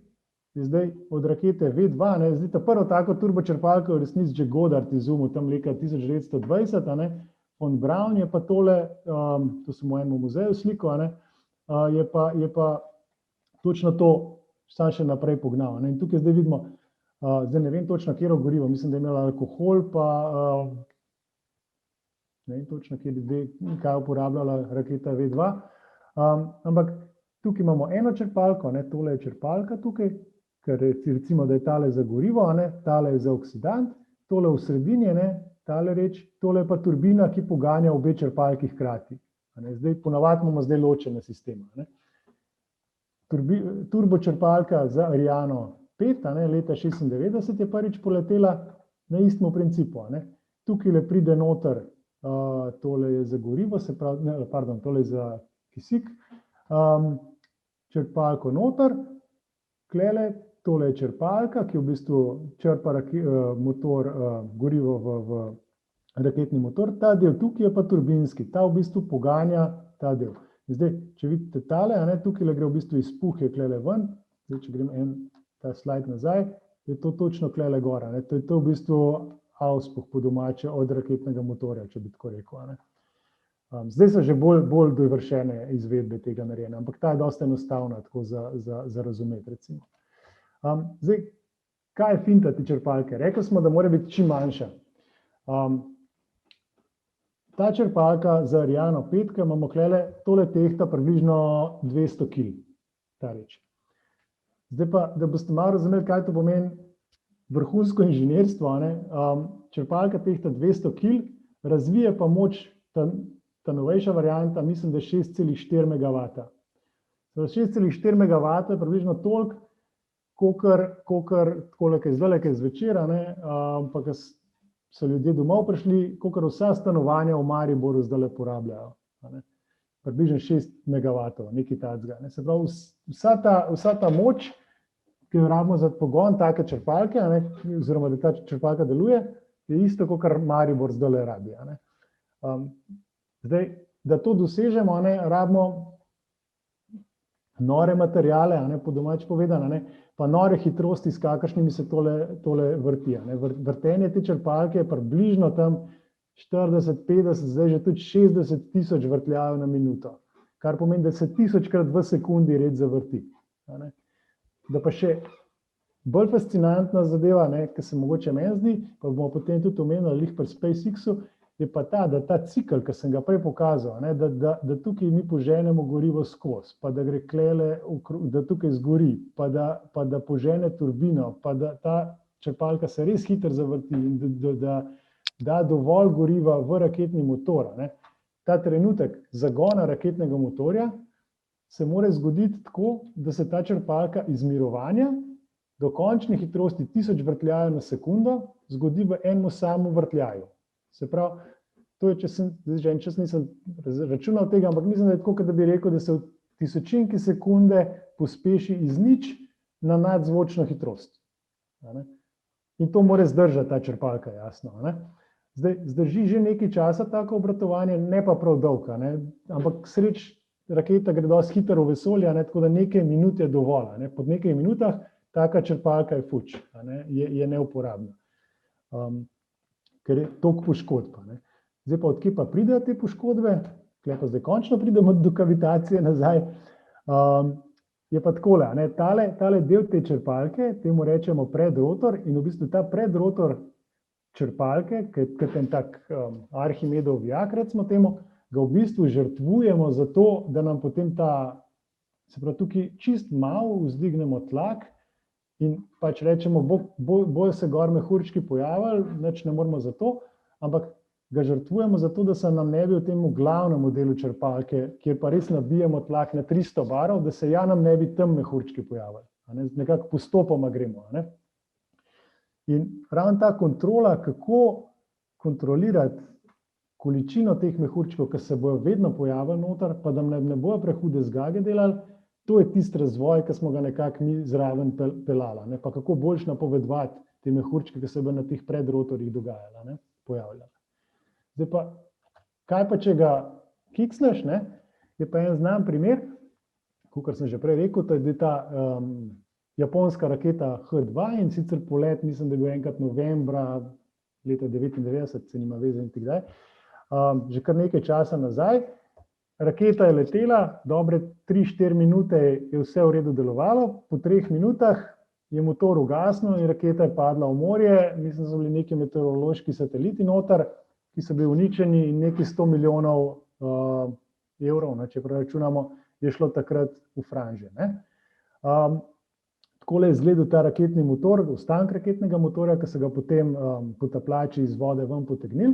je zdaj od rakete V2. Zdaj, ta prvo tako turbočrpalko je v resnici že Goddard izumil tam leta 1920. Von Braun je pa tole, to sem v enem muzeju slikal, je pa točno to sam še naprej pognal. In tukaj zdaj vidimo, zdaj ne vem točno, katero gorivo, mislim, da je imela alkohol, pa ne vem točno, kaj je uporabljala raketa V2. Ampak tukaj imamo eno črpalko, tole je črpalka tukaj, ker recimo, da je tale za gorivo, tale je za oksidant, tole v sredini, tale reč, tole je pa turbina, ki poganja obe črpalki hkrati. Zdaj, ponavadi imamo zdaj ločene sisteme. Turbočrpalka za Ariano 5, leta 1996 je prvič poletela na istem principu. Tukaj le pride noter, tole je za gorivo, tole je za kisik, črpalko noter, klele, tole je črpalka, ki v bistvu črpa motor, gorivo v raketni motor, ta del tukaj je pa turbinski, ta v bistvu poganja ta del. Zdaj, če vidite tale, tukaj gre v bistvu izpuh je klele ven, zdaj, če grem ta slajd nazaj, je to točno klele gora, to je to v bistvu auspuh po domače od raketnega motorja, če bi tako rekel. Zdaj so že bolj dovršene izvedbe tega narejene, ampak ta je dosta enostavna tako za razumeti, recimo. Zdaj, kaj je finta te črpalke? Rekli smo, da mora biti čim manjša. Ta črpalka za Ariano 5, ki imamo klele, tole tehta približno 200 kg, ta reč. Zdaj pa, da boste malo razumeli, kaj to pomeni vrhunsko inženirstvo, črpalka tehta 200 kg, razvije pa moč, ta novejša varianta, mislim, da je 6,4 MW. 6,4 MW je približno toliko, kakor takole, kaj zdajle, kaj zvečer, pa ko so ljudje domov prišli, kakor vsa stanovanja v Mariboru zdajle porabljajo. Približno 6 MW, nekaj takega. Se pravi, vsa ta moč, ki jo rabimo za pogon take črpalke, oziroma da ta črpalka deluje, je isto, kakor Maribor zdajle rabi. Zdaj, da to dosežemo, rabimo nore materiale, po domač povedano, pa nore hitrosti, s kakršnimi se tole vrti. Vrtenje te črpalke je približno tam 40, 50, zdaj že tudi 60 tisoč vrtljajev na minuto, kar pomeni, da se 1000-krat v sekundi red zavrti. Da pa še bolj fascinantna zadeva, ki se mogoče meni zdi, pa bomo potem tudi omenili pri SpaceX-u, je pa ta, da ta cikl, ki sem ga prej pokazal, da tukaj mi poženemo gorivo skozi, pa da gre klele, da tukaj zgori, pa da požene turbino, pa da ta črpalka se res hitro zavrti in da da dovolj goriva v raketni motor. Ta trenutek zagona raketnega motorja se mora zgoditi tako, da se ta črpalka iz mirovanja do končne hitrosti 1000 vrtljajev na sekundo zgodi v enem samem vrtljaju. Se pravi, to je, že en čas nisem računal tega, ampak mislim, da je tako, da bi rekel, da se v tisočinki sekunde pospeši iz nič na nadzvočno hitrost. In to mora zdržati ta črpalka, jasno. Zdaj, zdrži že nekaj časa tako obratovanje, ne pa prav dolgo, ampak sreč raketa gre dosti hitro v vesolje, tako da nekaj minut je dovolj. Po nekaj minutah taka črpalka je fuč, je neuporabna. Ker je toliko poškodb. Zdaj pa odkje pa pridejo te poškodbe, tukaj pa zdaj končno pridemo do kavitacije nazaj, je pa takole, tale del te črpalke, temu rečemo predrotor in v bistvu ta predrotor črpalke, ki je en tak Arhimedov vijak, recimo temu, ga v bistvu žrtvujemo za to, da nam potem se pravi tukaj čist malo vzdignemo tlak in pač rečemo, bolj se gor mehurčki pojavili, nič ne moramo za to, ampak ga žrtvujemo za to, da se nam ne bi v tem glavnem delu črpalke, kjer pa res nabijemo tlak na 300 barov, da se nam ne bi tam mehurčki pojavili. Nekako postopoma gremo. In ravno ta kontrola, kako kontrolirati količino teh mehurčkov, ki se bojo vedno pojavili noter, pa da ne bojo prehude zgage delali, to je tisti razvoj, ki smo ga nekako mi zraven pelali. Pa kako boljš napovedovati te mehurčke, ki se bojo na teh predrotorjih dogajali, pojavljali. Zdaj pa, kaj pa, če ga kiksneš, je pa en znan primer, kakor sem že prej rekel, to je ta japonska raketa H2 in sicer polet, mislim, da je bil enkrat novembra leta 1999, se nima veze in tako dalje, že kar nekaj časa nazaj. Raketa je letela, dobre 3-4 minute je vse v redu delovalo, po 3 minutah je motor ugasnil in raketa je padla v morje, mislim, da so bili neki meteorološki sateliti noter, ki so bili uničeni in nekaj 100 milijonov evrov, če preračunamo, je šlo takrat v franže. Takole je izgledal ta raketni motor, ostanek raketnega motorja, ki so ga potem potapljači iz vode ven potegnili.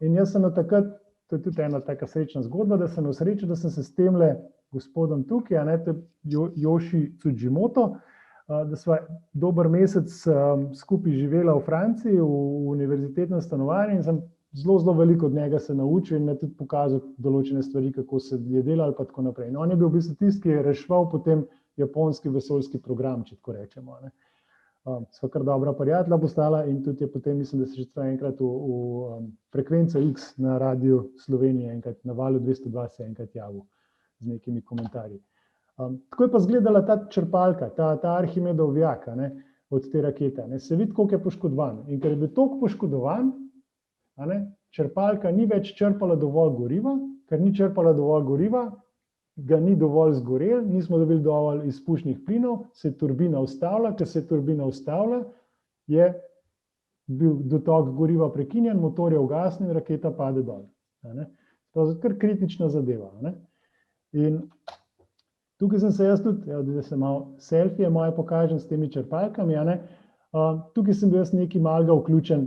In jaz sem takrat, to je tudi ena taka srečna zgodba, da sem srečal, da sem se s temle gospodom tukaj, to je Yoshi Tsujimoto, da sva dober mesec skupaj živela v Franciji, v univerzitetnem stanovanju in sem zelo veliko od njega se naučil in me tudi pokazal določene stvari, kako se je delalo pa tako naprej. On je bil v bistvu tisti, ki je reševal potem japonski vesoljski program, če tako rečemo. Sva kar dobra prijatelja postala in tudi je potem, mislim, da se že enkrat v Frekvenco X na Radiu Slovenije, enkrat na Valu 202 se enkrat javil z nekimi komentarji. Tako je pa izgledala ta črpalka, ta Arhimedov vijak od te rakete. Se vidi, koliko je poškodovan. In ker je bil toliko poškodovan, črpalka ni več črpala dovolj goriva, ker ni črpala dovolj goriva, ga ni dovolj zgorel, nismo dobili dovolj izpušnih plinov, se je turbina ustavila, ker se je turbina ustavila, je bil dotok goriva prekinjen, motor je ugasnil in raketa pade dol. To je kar kritična zadeva. In tukaj sem se jaz tudi, da se malo selfije moje pokažem s temi črpalkami, tukaj sem bil jaz nekaj malega vključen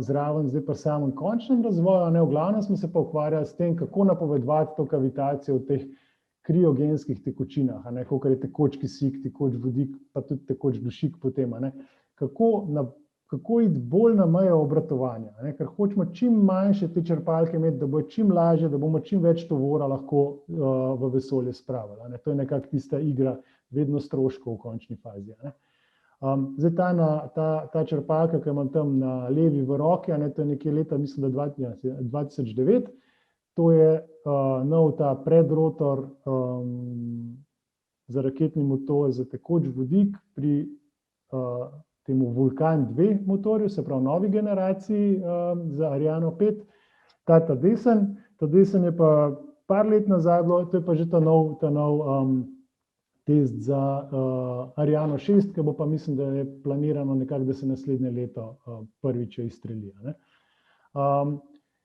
zraven, zdaj pa samem končnem razvoju, v glavnem smo se pa ukvarjali s tem, kako napovedovati to kavitacijo v teh kriogenskih tekočinah, kakor je tekoč kisik, tekoč vodik, pa tudi tekoč dušik potem, kako iti bolj na mejo obratovanja, ker hočemo čim manjše te črpalke imeti, da bo čim lažje, da bomo čim več tovora lahko v vesolje spravili. To je nekako tista igra vedno stroškov v končni fazi. Zdaj ta črpalka, ki imam tam na levi v roki, to je nekje leta, mislim, da 2009, to je nov ta predrotor za raketni motor, za tekoč vodik pri temu Vulkan 2 motorju, se pravi novi generaciji za Ariano 5. Ta desen je pa par let nazaj bilo, to je pa že ta nov test za Ariano 6, ki bo pa mislim, da je planirano nekako, da se naslednje leto prvič izstreli.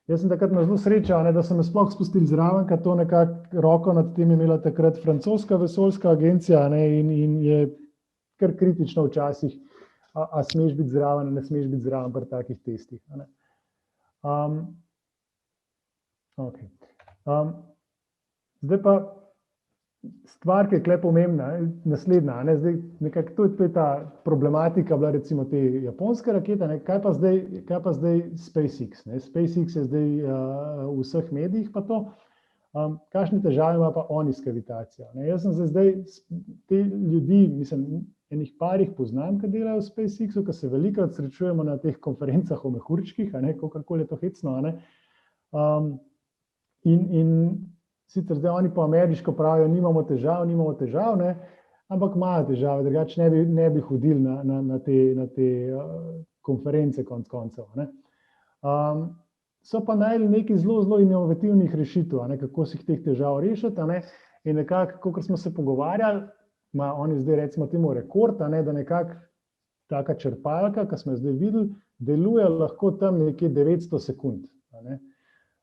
Jaz sem takrat zelo srečen, da so me sploh spustili zraven, ker to nekako roko nad tem imela takrat francoska vesoljska agencija in je kar kritično včasih, a smeš biti zraven, ne smeš biti zraven pri takih testih. Zdaj pa stvar, ki je tukaj pomembna, naslednja. Zdaj, nekako to je ta problematika bila recimo te japonske rakete, kaj pa zdaj SpaceX? SpaceX je zdaj v vseh medijih pa to. Kakšne težave ima pa oni s kavitacijo? Jaz sem zdaj te ljudi, mislim, enih parih poznam, ki delajo v SpaceX-u, ki se velikokrat srečujemo na teh konferencah o mehurčkih, kakorkoli je to hecno. In sicer zdaj oni po ameriško pravijo, nimamo težav, ampak imajo težave, drugače ne bi hodili na te konference konec koncev. So pa našli nekaj zelo inovativnih rešitev, kako si teh težav rešiti. In nekako, kakor smo se pogovarjali, ima oni zdaj recimo temu rekord, da nekako taka črpalka, ki smo jo zdaj videli, deluje lahko tam nekje 900 sekund.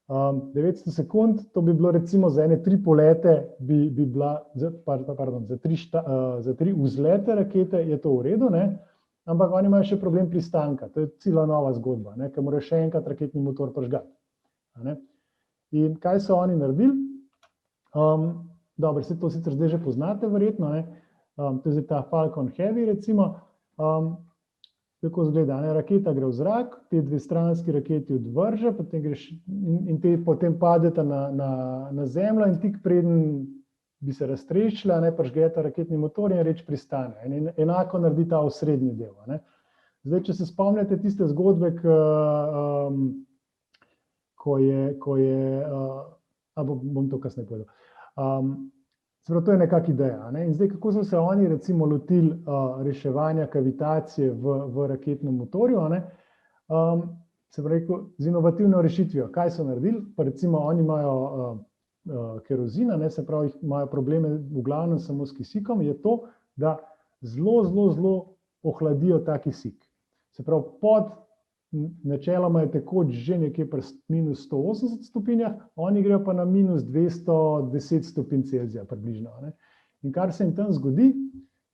900 sekund, to bi bilo recimo za ene 3 polete, bi bila, pardon, za 3 vzlete rakete je to v redu, ampak oni imajo še problem pristanka, to je cela nova zgodba, ker mora še enkrat raketni motor prižgati. In kaj so oni naredili? Dobro, to sicer zdaj že poznate verjetno, to je zdaj ta Falcon Heavy recimo, tako zgleda, raketa gre v zrak, te dve stranski raketi odvrže, in te potem padeta na zemljo in tik preden bi se raztreščila, prižgeta raketni motor in reč pristane. Enako naredi ta osrednji del. Zdaj, če se spomnite tiste zgodbe, ko je, bom to kasneje povedal. To je nekak ideja. In zdaj, kako so se oni recimo lotili reševanja kavitacije v raketnem motorju, se pravi, z inovativno rešitvijo. Kaj so naredili? Pa recimo oni imajo kerozina, se pravi, imajo probleme v glavnem samo s kisikom, je to, da zelo ohladijo ta kisik. Se pravi, pod načeloma je tekoč že nekje pri minus 180 stopinjah, oni grejo pa na minus 210 stopinj Celzija približno. In kar se jim tam zgodi,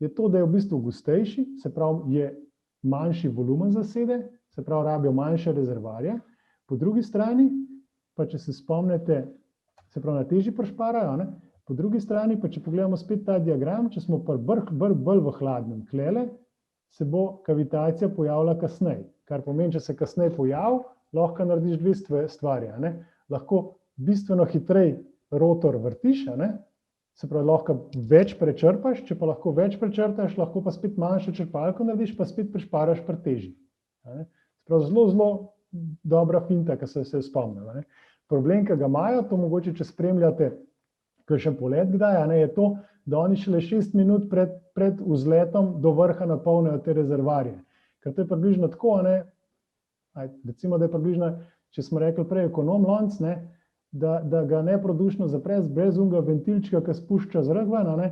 je to, da je v bistvu gostejši, se pravi, je manjši volumen zasede, se pravi, rabijo manjše rezervoarje. Po drugi strani, pa če se spomnite, se pravi, na težji prišparajo, po drugi strani, pa če pogledamo spet ta diagram, če smo bolj v hladnem klele, se bo kavitacija pojavila kasneje. Kar pomeni, če se kasneje pojavi, lahko narediš dve stvari. Lahko bistveno hitreje rotor vrtiš, se pravi, lahko več prečrpaš, če pa lahko več prečrpaš, lahko pa spet manjšo črpalko narediš, pa spet prešparaš pri teži. Se pravi, zelo dobra finta, ki se je spomnila. Problem, ki ga imajo, to mogoče, če spremljate kakšen polet kdaj, je to, da oni šele 6 minut pred vzletom do vrha napolnijo te rezervoarje. Ker to je približno tako, recimo, da je približno če smo rekli prej ekonom lonc, ne, da ga neprodušno zapreš brez unga ventilčka, ki spušča zrak ven, ne,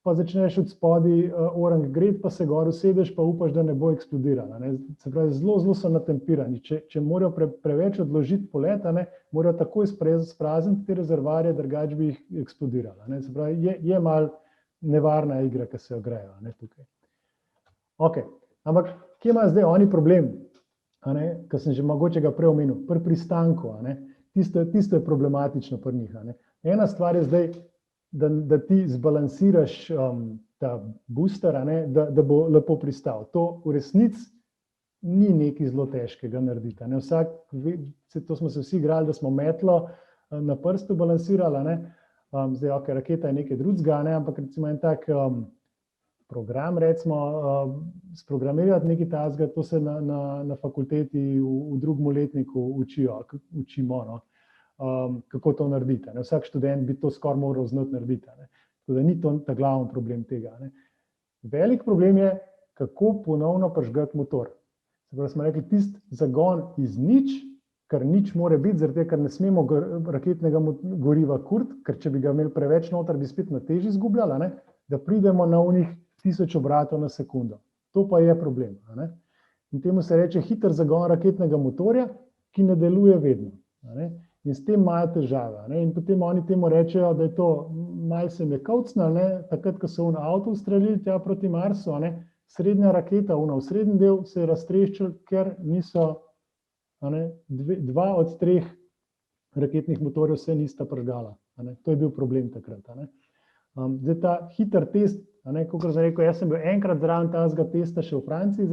pa začneš od spodaj orang gret, pa se gor usedeš, pa upaš, da ne bo eksplodirala. Ne. Se pravi, zelo so natempirani. Če morajo preveč odložiti polet, ne, morajo takoj sprazniti te rezervarje, drugače bi jih eksplodirala. Ne. Se pravi, je malo nevarna igra, ki se jo grejo, ne, tukaj. Ok, ampak kje ima zdaj oni problem, ki sem že mogoče ga prej omenil, pri pristanku, tisto je problematično pri njih. Ena stvar je zdaj, da ti zbalansiraš ta booster, da bo lepo pristal. To v resnici ni nekaj zelo težkega narediti. To smo se vsi igrali, da smo metlo na prstu balansirali. Zdaj, ok, raketa je nekaj drugega, ampak recimo en tak program, recimo, sprogramirati nekaj takega, to se na fakulteti v drugem letniku učimo, kako to narediti. Vsak študent bi to skoraj moral znati narediti. Tako da ni to ta glavni problem tega. Velik problem je, kako ponovno prižgati motor. Se pravi, smo rekli, tisti zagon iz nič, kar nič more biti, zaradi tega, ker ne smemo raketnega goriva kuriti, ker če bi ga imeli preveč noter, bi spet na teži izgubljali, da pridemo na unih 1000 obratov na sekundo. To pa je problem. In temu se reče hiter zagon raketnega motorja, ki ne deluje vedno. In s tem imajo težave. In potem oni temu rečejo, da je to malo se me kaucnalo, takrat, ko so avto ustrelili tja proti Marsu, srednja raketa, v srednji del se je raztreščil, ker niso 2 od 3 raketnih motorjev se nista prižgala. To je bil problem takrat. Zdaj ta hiter test, kot sem rekel, jaz sem bil enkrat zraven tazga testa še v Franciji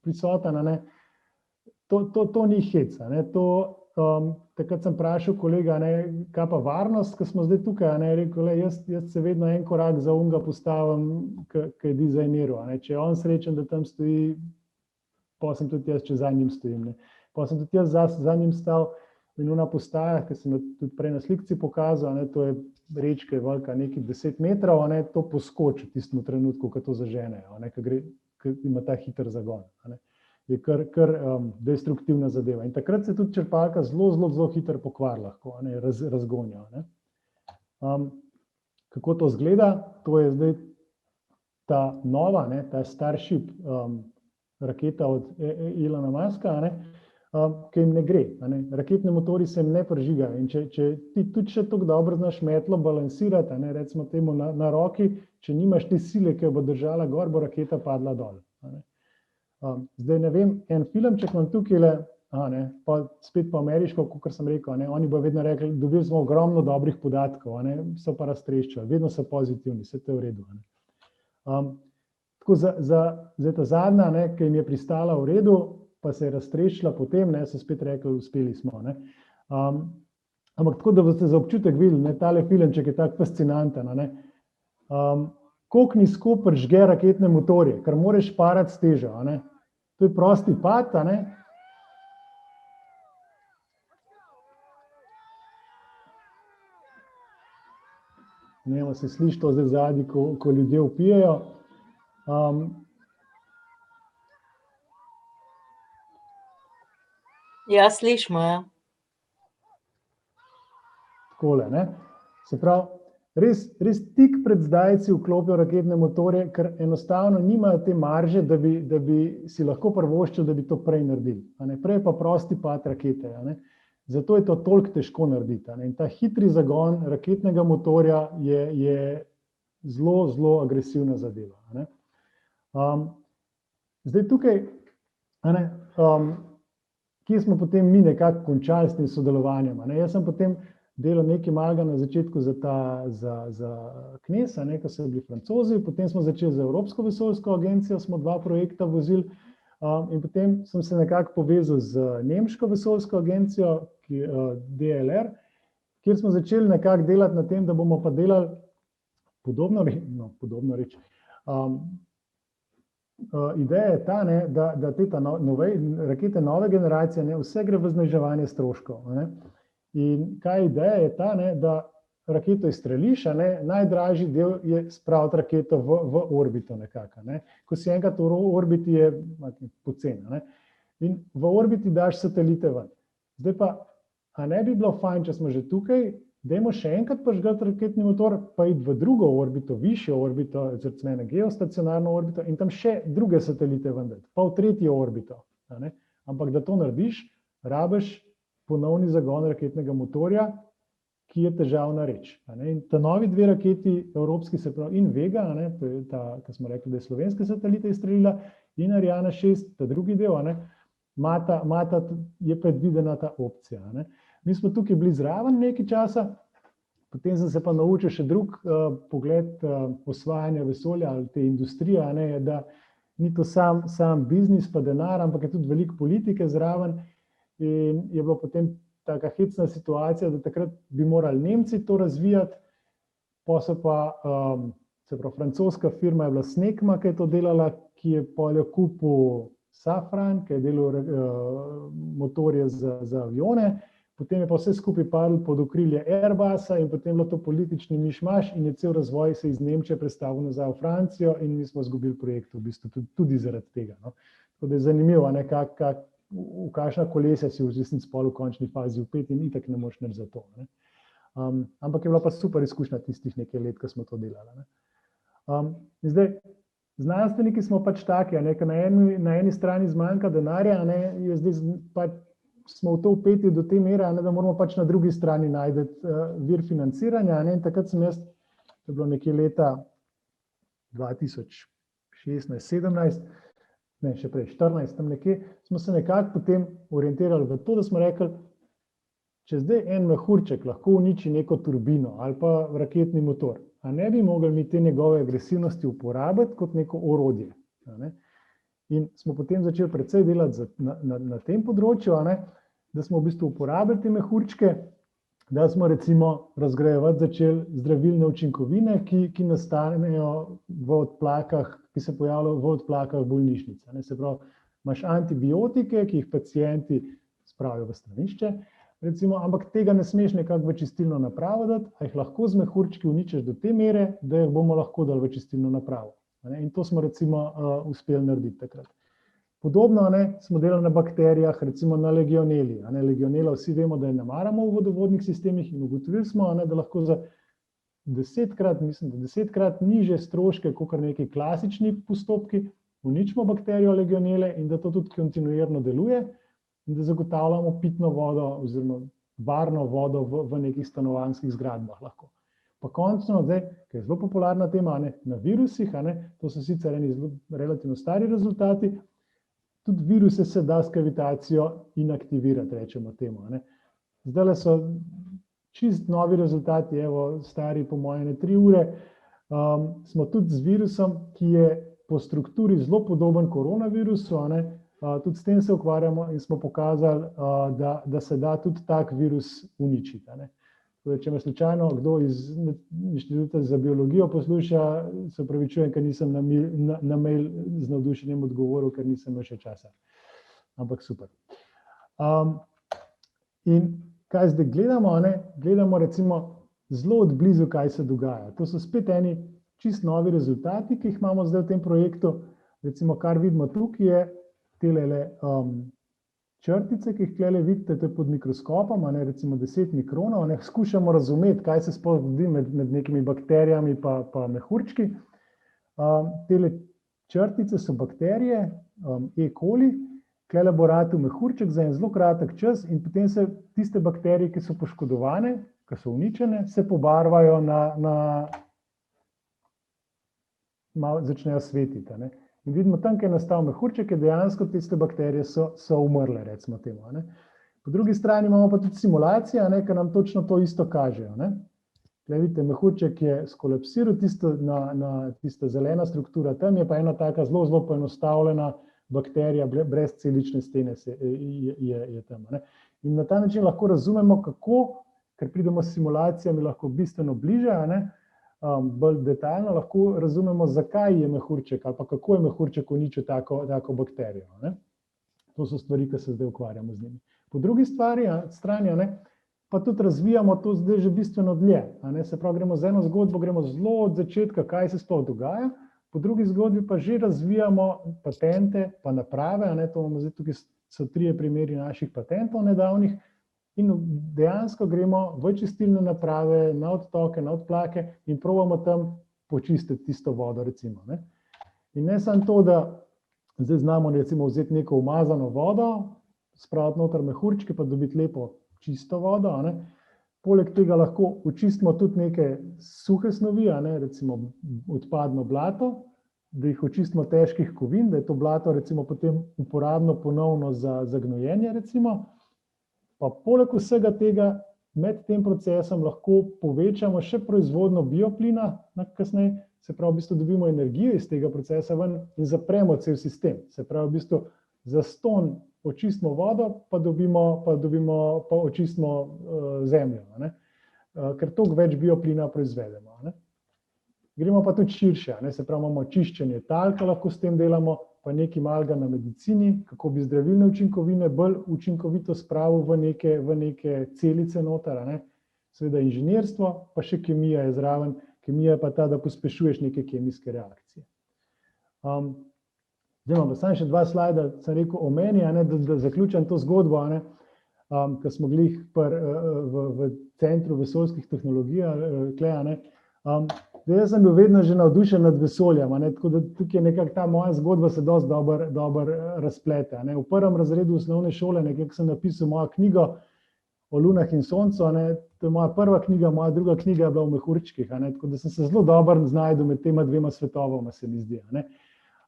prisoten, to ni hec. Takrat sem vprašal kolega, kaj pa varnost, ko smo zdaj tukaj, rekel, jaz se vedno en korak za unga postavim, ki je dizajniral. Če je on srečen, da tam stoji, pa sem tudi jaz, če za njim stojim. Pa sem tudi jaz za njim stal in na postajah, ki sem tudi prej na slikci pokazal, to je rečka, je velika nekaj 10 metrov, to poskoči v tistem trenutku, ko to zaženejo, ko ima ta hiter zagon. Je kar destruktivna zadeva. In takrat se tudi črpalka zelo hiter pokvar lahko, razgonja. Kako to izgleda? To je zdaj ta nova, ta Starship raketa od Elona Muska, ki jim ne gre. Raketni motorji se jim ne prižigajo. In če ti tudi še tako dobro znaš metlo balansirati, recimo temu na roki, če nimaš te sile, ki jo bo držala gor, bo raketa padla dol. Zdaj ne vem, en filmček imam tukaj, pa spet po ameriško, kot sem rekel, oni bo vedno rekli, dobili smo ogromno dobrih podatkov, so pa raztreščali, vedno so pozitivni, vse to je v redu. Tako zdaj ta zadnja, ki jim je pristala v redu, pa se je raztreščila potem, so spet rekli, uspeli smo. Ampak tako, da boste za občutek videli, tale filmček je tak fascinanten. Koliko nizko prižge raketne motorje, ker moraš parati s težo. To je prosti pad. Se sliši to zdaj zadnji, ko ljudje vpijejo. Ja, slišimo, ja. Takole, Se pravi, res tik pred zdajci vklopijo raketne motorje, ker enostavno nimajo te marže, da bi si lahko privoščili, da bi to prej naredili. Prej pa prosti pad rakete. Zato je to toliko težko narediti. In ta hitri zagon raketnega motorja je zelo agresivna zadeva. Zdaj tukaj, kje smo potem mi nekako končali s tem sodelovanjem. Jaz sem potem delal nekaj malega na začetku za Knes, ko so bili Francozi, potem smo začeli z Evropsko vesoljsko agencijo, smo 2 projekta vozili in potem sem se nekako povezal z Nemško vesoljsko agencijo, DLR, kjer smo začeli nekako delati na tem, da bomo pa delali podobno reči. Ideja je ta, da te rakete nove generacije, vse gre v zniževanje stroškov. In kaj ideja je ta, da raketo izstreliš, najdražji del je spraviti raketo v orbito nekako. Ko si enkrat v orbiti, je poceni. In v orbiti daš satelite ven. Zdaj pa, a ne bi bilo fajn, če smo že tukaj, dajmo še enkrat prižgati raketni motor, pa iti v drugo orbito, višjo orbito, recimo na geostacionarno orbito in tam še druge satelite vendati, pa v tretjo orbito. Ampak da to narediš, rabiš ponovni zagon raketnega motorja, ki je težavna reč. In ta novi dve raketi, evropski, se pravi in Vega, to je ta, ki smo rekli, da je slovenske satelite izstrelila, in Ariane 6, ta drugi del, je predvidena ta opcija. Mi smo tukaj bili zraven nekaj časa, potem sem se pa naučil še drug pogled osvajanja vesolja ali te industrije, da ni to sam biznis pa denar, ampak je tudi veliko politike zraven in je bilo potem taka hecna situacija, da takrat bi morali Nemci to razvijati, pa so pa, se pravi, francoska firma je bila Snecma, ki je to delala, ki je poljo kupil Safran, ki je delal motorje za avione, potem je pa vse skupaj padlo pod okrilje Airbusa in potem je bilo to politični mišmaš in je cel razvoj se iz Nemčije prestavil nazaj v Francijo in mi smo izgubili projekt v bistvu tudi zaradi tega. Tako da je zanimivo, v kakšna kolesja si v resnici v končni fazi vpet in itak ne moreš nič za to. Ampak je bila pa super izkušnja tistih nekaj let, ko smo to delali. In zdaj, znanstveniki smo pač taki, na eni strani zmanjka denarja, je zdaj pač smo v to vpeti do te mere, da moramo pač na drugi strani najti vir financiranja. In takrat sem jaz, to je bilo nekje leta 2016-17, ne, še prej, 14, tam nekje, smo se nekako potem orientirali v to, da smo rekli, če zdaj en mehurček lahko uniči neko turbino ali pa raketni motor, a ne bi mogli mi te njegove agresivnosti uporabiti kot neko orodje. In smo potem začeli precej delati na tem področju, da smo v bistvu uporabili te mehurčke, da smo recimo razgrajevati začeli zdravilne učinkovine, ki nastanejo v odplakah, ki se pojavljajo v odplakah bolnišnic. Se pravi, imaš antibiotike, ki jih pacienti spravijo v stranišče, recimo, ampak tega ne smeš nekako v čistilno napravo dati, a jih lahko z mehurčki uničiš do te mere, da jih bomo lahko dali v čistilno napravo. In to smo recimo uspeli narediti takrat. Podobno smo delali na bakterijah, recimo na legioneli. Legionela vsi vemo, da je ne maramo v vodovodnih sistemih in ugotovili smo, da lahko za 10-krat nižje stroške, kot neki klasični postopki, uničimo bakterijo legionele in da to tudi kontinuirno deluje in da zagotavljamo pitno vodo oziroma varno vodo v nekih stanovanjskih zgradbah lahko. Pa končno, zdaj, ki je zelo popularna tema, na virusih, to so sicer eni relativno stari rezultati, tudi viruse se da s kavitacijo inaktivirati, rečemo temu. Zdaj so čist novi rezultati, evo, stari po moje 3 ure, smo tudi z virusom, ki je po strukturi zelo podoben koronavirusu, tudi s tem se ukvarjamo in smo pokazali, da se da tudi tak virus uničiti. Če me slučajno kdo iz Inštituta za biologijo posluša, se opravičujem, ker nisem na mail z navdušenjem odgovoril, ker nisem imel še časa. Ampak super. In kaj zdaj gledamo? Gledamo recimo zelo od blizu, kaj se dogaja. To so spet eni čist novi rezultati, ki jih imamo zdaj v tem projektu. Recimo, kar vidimo tukaj je telele črtice, ki jih tukaj vidite, to je pod mikroskopom, recimo 10 mikronov, skušamo razumeti, kaj se sploh zgodi med nekimi bakterijami pa mehurčki. Tele črtice so bakterije, E. coli, tukaj bo ratal mehurček za en zelo kratek čas in potem se tiste bakterije, ki so poškodovane, ki so uničene, se pobarvajo začnejo svetiti. In vidimo tam, kjer je nastal mehurček, je dejansko tiste bakterije so umrle, recimo temu. Po drugi strani imamo pa tudi simulacije, ki nam točno to isto kažejo. Tukaj vidite, mehurček je skolapsiral, tista zelena struktura tam je pa ena taka zelo, zelo poenostavljena bakterija, brez celične stene je tam. In na ta način lahko razumemo, kako, ker pridemo s simulacijami lahko bistveno bliže, bolj detaljno lahko razumemo, zakaj je mehurček ali pa kako je mehurček uničil tako bakterijo. To so stvari, ki se zdaj ukvarjamo z njimi. Po drugi strani pa tudi razvijamo to zdaj že bistveno dlje. Se pravi, gremo z eno zgodbo, gremo zelo od začetka, kaj se sploh dogaja, po drugi zgodbi pa že razvijamo patente pa naprave, to imamo zdaj tukaj so 3 primeri naših patentov nedavnih in dejansko gremo v čistilne naprave, na odtoke, na odplake in probamo tam počistiti tisto vodo, recimo. Ne? In ne samo to, da zdaj znamo recimo vzeti neko umazano vodo, spraviti noter mehurčke, pa dobiti lepo čisto vodo. Ne? Poleg tega lahko očistimo tudi neke suhe snovi, recimo odpadno blato, da jih očistimo težkih kovin, da je to blato recimo potem uporabno ponovno za gnojenje. Recimo. Pa poleg vsega tega med tem procesom lahko povečamo še proizvodnjo bioplina kasneje, se pravi, v bistvu dobimo energijo iz tega procesa ven in zapremo cel sistem. Se pravi, v bistvu zastonj očistimo vodo, pa očistimo zemljo, ker toliko več bioplina proizvedemo. Gremo pa tudi širše, se pravi, imamo čiščenje tal, ki lahko s tem delamo, pa nekaj malega na medicini, kako bi zdravilne učinkovine bolj učinkovito spravil v neke celice noter, seveda inženirstvo, pa še kemija je zraven, kemija je pa ta, da pospešuješ neke kemijske reakcije. Zdaj imam pa samo še 2 slajda, sem rekel o meni, da zaključim to zgodbo, ko smo glih v Centru vesoljskih tehnologij, jaz sem bil vedno že navdušen nad vesoljem, tako da tukaj je nekako ta moja zgodba se dosti dobro razplete. V 1. razredu osnovne šole nekako sem napisal mojo knjigo o lunah in soncu, to je moja prva knjiga, moja druga knjiga je bila o mehurčkih, tako da sem se zelo dobro znašel med tema 2 svetovoma, se mi zdi.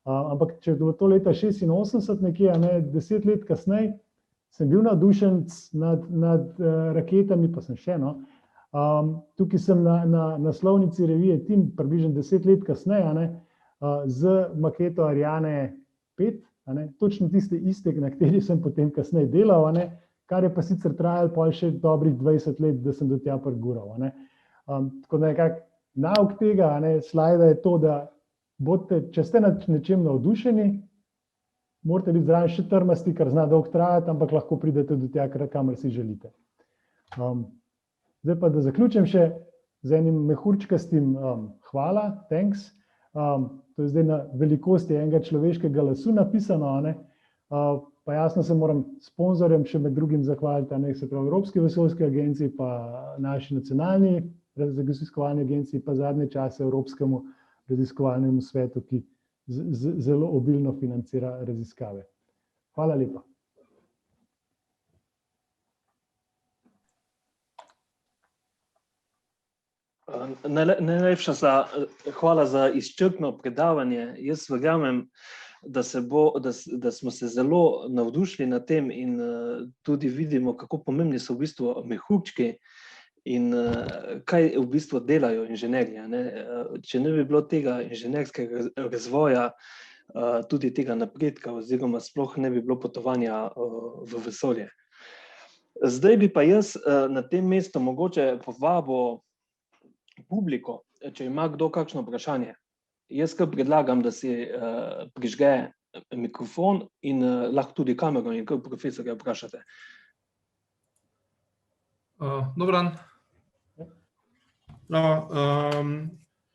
Ampak če je bilo to leta 86 nekje, 10 let kasneje, sem bil navdušen nad raketami, pa sem še, tukaj sem na naslovnici revije Tim, približno 10 let kasneje, z maketo Ariane 5, točno tiste iste, na kateri sem potem kasneje delal, kar je pa sicer trajalo pol še dobrih 20 let, da sem do tja prigural. Tako da nekako nauk tega slajda je to, da če ste nad nečem navdušeni, morate biti zraven še trmasti, kar zna dolgo trajati, ampak lahko pridete do tja, kamor si želite. Zdaj pa, da zaključim še z enim mehurčkastim hvala, thanks. To je zdaj na velikosti enega človeškega lasu napisano, pa jasno se moram sponzorjem še med drugim zahvaliti, se pravi Evropski vesoljski agenciji, pa naši nacionalni raziskovalni agenciji, pa zadnje čase Evropskemu raziskovalnemu svetu, ki zelo obilno financira raziskave. Hvala lepa. Najlepša hvala za izčrpno predavanje. Jaz verjamem, da smo se zelo navdušili nad tem in tudi vidimo, kako pomembni so v bistvu mehurčki in kaj v bistvu delajo inženirji. Če ne bi bilo tega inženirskega razvoja, tudi tega napredka, oziroma sploh ne bi bilo potovanja v vesolje. Zdaj bi pa jaz na tem mestu mogoče povabil publiko, če ima kdo kakšno vprašanje. Jaz kar predlagam, da si prižge mikrofon in lahko tudi kamero in kar profesorja vprašate. Dober dan.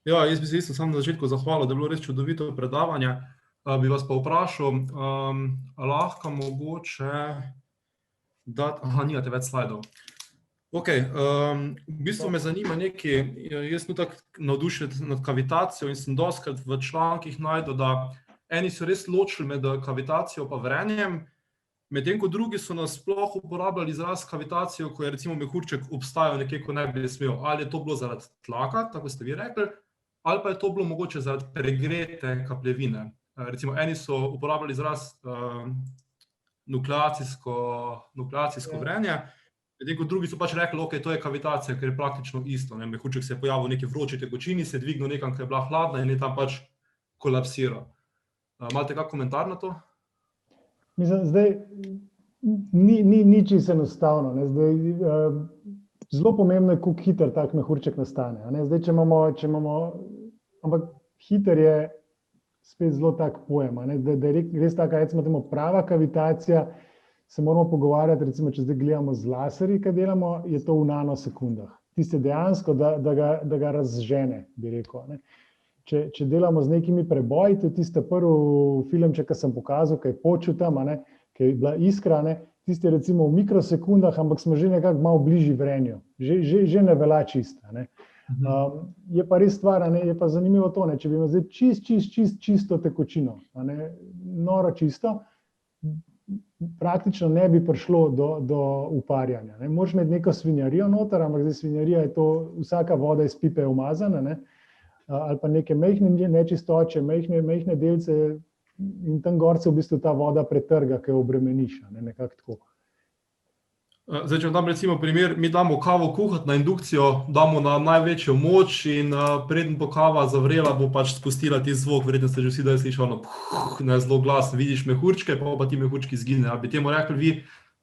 Jaz bi se isto samo na začetku zahvalil, da je bilo res čudovito predavanje. Bi vas pa vprašal, lahko mogoče dati... nimate več slajdov. V bistvu me zanima nekaj, jaz sem tako navdušen nad kavitacijo in sem dostikrat v člankih najdel, da eni so res ločili med kavitacijo pa vrenjem, medtem ko drugi so nasploh uporabljali izraz kavitacijo, ko je recimo mehurček obstajal nekje, ko ne bi smel. Ali je to bilo zaradi tlaka, tako ste vi rekli, ali pa je to bilo mogoče zaradi pregrete kapljevine. Recimo eni so uporabljali izraz nukleacijsko vrenje, medtem ko drugi so pač rekli, ok, to je kavitacija, ker je praktično isto. Mehurček se je pojavil v neki vroči tekočini, se je dvignil nekam, ki je bila hladna in je tam pač kolapsiral. Imate kak komentar na to? Mislim, zdaj ni čisto enostavno. Zelo pomembno je, koliko hiter tak mehurček nastane. Zdaj, če imamo, ampak hiter je spet zelo tak pojem, da je res taka, recimo temu prava kavitacija, se moramo pogovarjati, recimo, če zdaj gledamo z laserji, kaj delamo, je to v nanosekundah. Tiste dejansko, da ga razžene, bi rekel. Če delamo z nekimi preboji, to je tiste prvi filmček, ki sem pokazal, ki je počel tam, ki ki je bila iskra, ne, tisti recimo v mikrosekundah, ampak smo že nekako malo bližji vrenju, že ne velja čista. Ne. Je pa res stvar, ne, je pa zanimivo to, ne, če bi imel zdaj čisto tekočino, ne, noro čisto, praktično ne bi prišlo do uparjanja. Ne. Moraš imeti neko svinjarijo noter, ampak zdaj svinjarija je to, vsaka voda iz pipe je umazana, ne, ali pa neke majhne nečistoče, majhne delce in tam gor se v bistvu ta voda pretrga, ki jo obremeniš, ne, nekako tako. Zdaj, če dam recimo primer, mi damo kavo kuhati na indukcijo, damo na največjo moč in preden bo kava zavrela, bo pač spustila ti zvok, verjetno ste že vsi da slišali, zelo glasno, vidiš mehurčke, pa ti mehurčki izgine. Ali bi temu rekli vi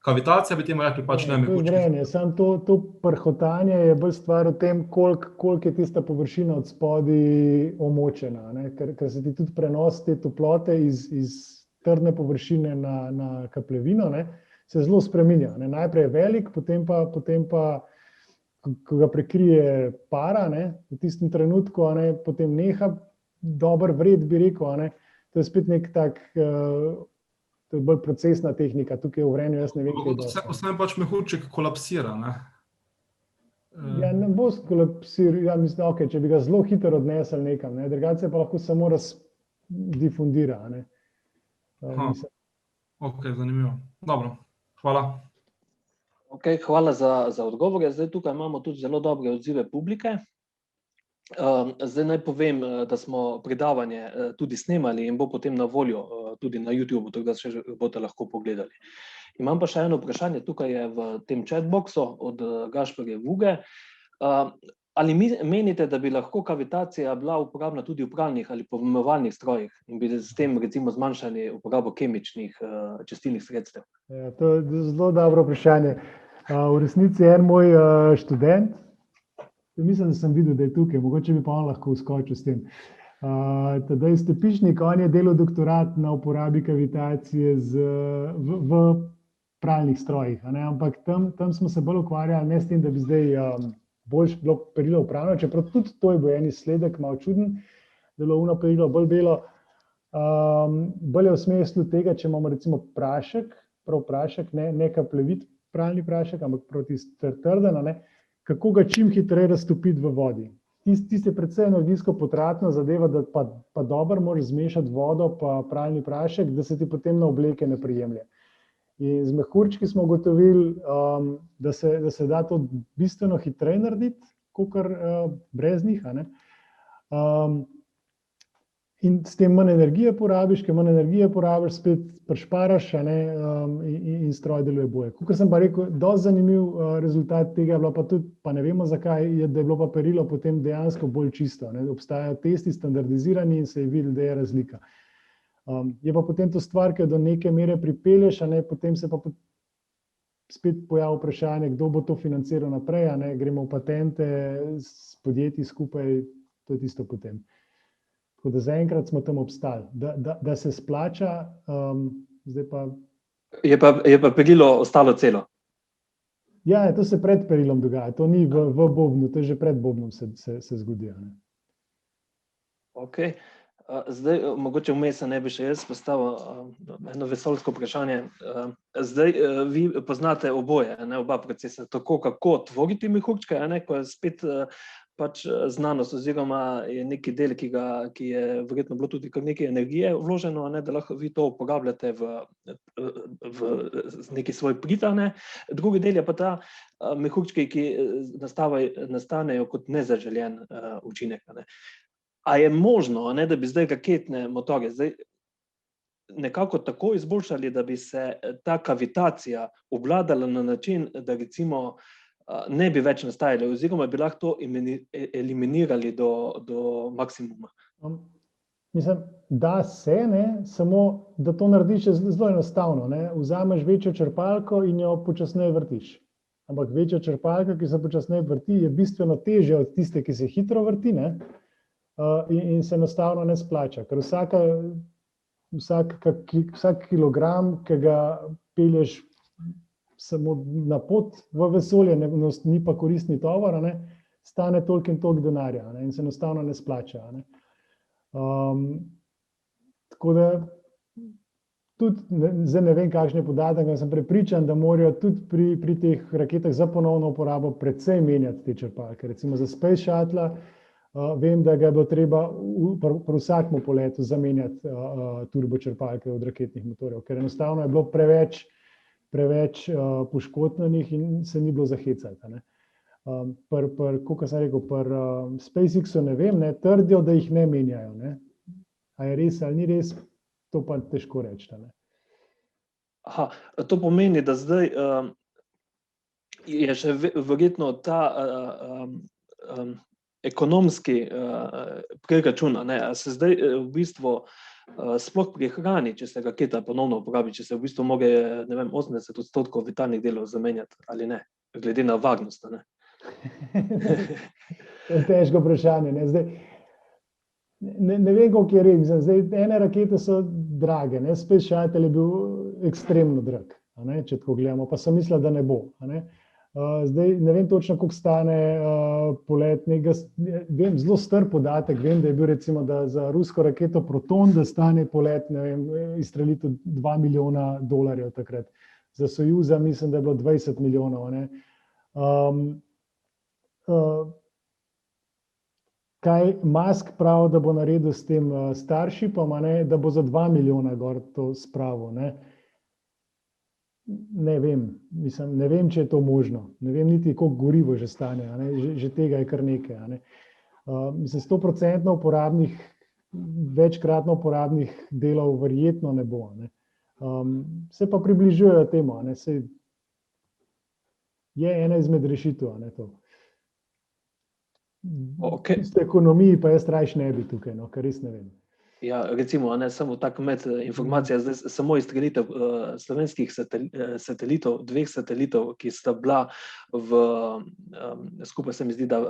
kavitacija, bi temu rekli pač ne mehurčki? To je vrenje, samo to prhotanje je bolj stvar o tem, koliko je tista površina od spodaj omočena, ne? Ker se ti tudi prenos te toplote iz trdne površine na kaplevino, ne? Se zelo spreminja. Ne? Najprej je velik, potem pa ko ga prekrije para, ne? V tistem trenutku, ne? Potem neha dober vred, bi rekel. Ne? To je spet nek tak, to je bolj procesna tehnika, tukaj v vrenju, jaz ne vem, kaj je. Vsem pač mehurček kolapsira, ne? Ja, ne bo kolapsiral, ja, mislim, okay, če bi ga zelo hitro odnesel nekam, ne? Drugače pa lahko samo difundira. Ne? Ok, zanimivo. Dobro. Hvala. Okay, hvala za odgovore. Zdaj tukaj imamo tudi zelo dobre odzive publike. Zdaj naj povem, da smo predavanje tudi snemali in bo potem na voljo tudi na YouTube, tako da še boste lahko pogledali. Imam pa še eno vprašanje, tukaj je v tem chatboxu od Gašperja Vuge. Ali menite, da bi lahko kavitacija bila uporabna tudi v pralnih ali pomivalnih strojih in bi s tem recimo zmanjšali uporabo kemičnih čistilnih sredstev? Ja, to je zelo dobro vprašanje. V resnici je en moj študent, mislim, da sem videl, da je tukaj, mogoče bi pa on lahko vskočil s tem. Tadej Stepišnik, on je delal doktorat na uporabi kavitacije v pralnih strojih, ne? Ampak tam smo se bolj ukvarjali ne s tem, da bi zdaj boljš bilo perilo upravno, čeprav tudi to je bil en izsledek, malo čuden, da je bilo perilo bolj belo. Bolj je v smislu tega, če imamo recimo prašek, prav prašek, ne kaplevit pralni prašek, ampak prav tisti trden, ne, kako ga čim hitreje raztopiti v vodi. Tisti je predvsej energijsko potratna zadeva, da pa dobro moraš zmešati vodo pa pralni prašek, da se ti potem na obleke ne prijemlje. In z mehurčki smo ugotovili, da se da to bistveno hitreje narediti, kakor brez njih. Ne? In s tem manj energije porabiš, ker manj energije porabiš, spet prišparaš, in stroj deluje bolje. Kakor sem pa rekel, dosti zanimiv rezultat tega je bilo pa tudi, pa ne vemo zakaj, da je bilo pa perilo potem dejansko bolj čisto. Ne? Obstajajo testi standardizirani in se je videlo, da je razlika. Je pa potem to stvar, ki do neke mere pripelješ, potem se pa spet pojavi vprašanje, kdo bo to financiral naprej, gremo v patente s podjetji skupaj, to je tisto potem. Tako da zaenkrat smo tam obstali, da se splača, zdaj pa... Je pa perilo ostalo celo? Ja, to se pred perilom dogaja, to ni v bobnu, to je že pred bobnom se zgodi. Ok. Zdaj, mogoče vmes ne bi še jaz postavil eno vesoljsko vprašanje. Zdaj, vi poznate oboje, oba procesa, tako kako tvoriti mehurčke, ko je spet pač znanost oziroma je neki del, ki je verjetno bilo tudi kar nekaj energije vloženo, da lahko vi to uporabljate v neki svoj prid. Drugi del je pa ta mehurčki, ki nastanejo kot nezaželjen učinek. A je možno, da bi zdaj raketne motorje zdaj nekako tako izboljšali, da bi se ta kavitacija obvladala na način, da recimo ne bi več nastajali oziroma bi lahko to eliminirali do maksimuma? Mislim, da se, samo da to narediš zelo enostavno. Vzameš večjo črpalko in jo počasneje vrtiš. Ampak večja črpalka, ki se počasneje vrti, je bistveno težja od tiste, ki se hitro vrti, in se enostavno ne splača, ker vsak kilogram, ki ga pelješ samo na pot v vesolje, ni pa koristni tovar, stane toliko in toliko denarja, in se enostavno ne splača. Tako da tudi, zdaj ne vem, kakšen je podatek, ampak sem prepričan, da morajo tudi pri teh raketah za ponovno uporabo precej menjati te črpalke. Recimo za Space Shuttle vem, da ga je bilo treba pri vsakmu poletu zamenjati turbočrpalke od raketnih motorjev, ker enostavno je bilo preveč poškodbenih in se ni bilo zahecati. Kot sem rekel, pri SpaceX-u ne vem, trdijo, da jih ne menjajo. A je res ali ni res, to pa težko reči. Aha, to pomeni, da zdaj je še verjetno ta ekonomski preračun, a se zdaj v bistvu sploh pri hrani, če se raketa ponovno uporabi, če se v bistvu more, ne vem, 80% vitalnih delov zamenjati ali ne, glede na varnost, ne? To je težko vprašanje, ne? Zdaj, ne vem, koliko je res. Zdaj, ene rakete so drage, ne? Space Shuttle je bil ekstremno drag, če tako gledamo, pa sem mislila, da ne bo. Zdaj, ne vem točno, koliko stane polet. Vem, zelo star podatek, vem, da je bil recimo, da za rusko raketo Proton, da stane polet, ne vem, izstrelitev $2 milijona takrat. Za Sojuza mislim, da je bilo 20 milijonov, ne? Kaj Musk pravi, da bo naredil s tem Starshipom, da bo za 2 milijona gor to spravil, ne? Ne vem, mislim, ne vem, če je to možno. Ne vem niti, koliko gorivo že stane, že tega je kar nekaj. Mislim, 100% uporabnih, večkratno uporabnih delov verjetno ne bo. Se pa približujejo temu, se je ena izmed rešitev, to. Okay. V ekonomiji pa jaz rajši ne bi tukaj, ker res ne vem. Ja, recimo, samo tako med informacija, zdaj samo izstrelitev slovenskih satelitov, 2 satelitov, ki sta bila skupaj se mi zdi, da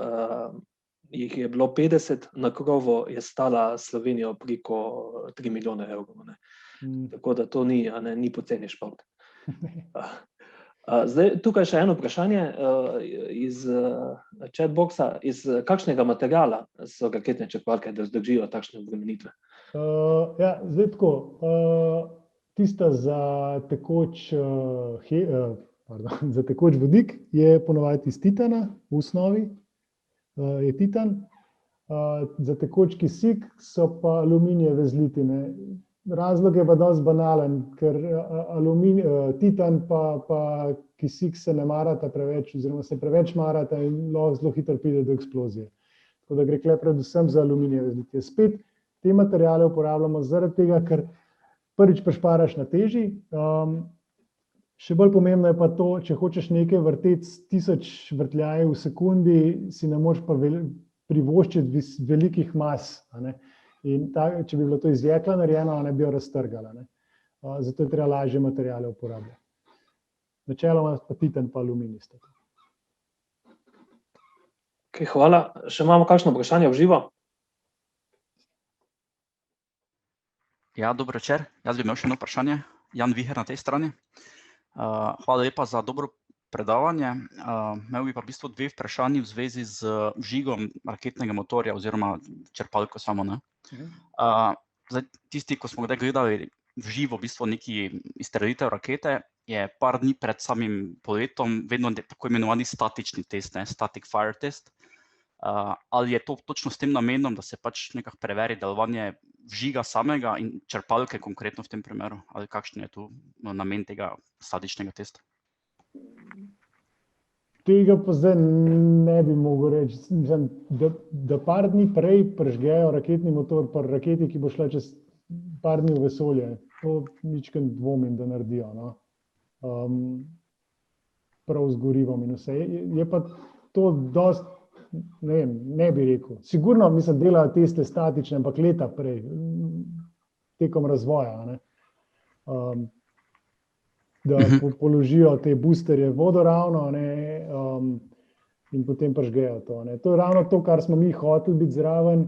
jih je bilo 50 na krovu, je stala Slovenijo preko 3 milijone evrov. Tako da to ni poceni šport. Zdaj, tukaj še eno vprašanje iz chatboxa. Iz kakšnega materiala so raketne črpalke, da zdržijo takšne obremenitve? Ja, zdaj tako. Tista za tekoč vodik je ponovadi iz titana, v osnovi je titan. Za tekoč kisik so pa aluminijeve zlitine. Razlog je pa dosti banalen, ker titan pa kisik se ne marata preveč, oziroma se preveč marata in lahko zelo hitro pride do eksplozije. Tako da gre tukaj predvsem za aluminijeve zlitine. Spet te materiale uporabljamo zaradi tega, ker prvič prišparaš na teži. Še bolj pomembno je pa to, če hočeš nekaj vrteti s 1000 vrtljaji v sekundi, si ne moreš privoščiti velikih mas. In če bi bilo to iz jekla narejeno, ne bi jo raztrgala. Zato je treba lažje materiale uporabljati. Načeloma pa titan pa aluminij. Okay, hvala. Še imamo kakšno vprašanje v živo? Ja, dober večer. Jaz bi imel še eno vprašanje. Jan Viher na tej strani. Hvala lepa za dobro predavanje. Imel bi pa v bistvu 2 vprašanji v zvezi z vžigom raketnega motorja oziroma črpalko samo. Zdaj, tisti, ko smo kdaj gledali v živo v bistvu neki izstrelitev rakete, je par dni pred samim poletom vedno tako imenovani statični test, static fire test. Ali je to točno s tem namenom, da se pač nekako preveri delovanje vžiga samega in črpalke konkretno v tem primeru? Ali kakšen je tu namen tega statičnega testa? Tega pa zdaj ne bi mogel reči. Mislim, da par dni prej prižgejo raketni motor pri raketi, ki bo šla čez par dni v vesolje. To ničkrat dvomim, da naredijo. Prav z gorivom in vse. Je pa to dosti, ne vem, ne bi rekel. Sigurno, mislim, delajo teste statične, ampak leta prej, tekom razvoja. Da položijo te boosterje vodoravno in potem prižgejo to. To je ravno to, kar smo mi hoteli biti zraven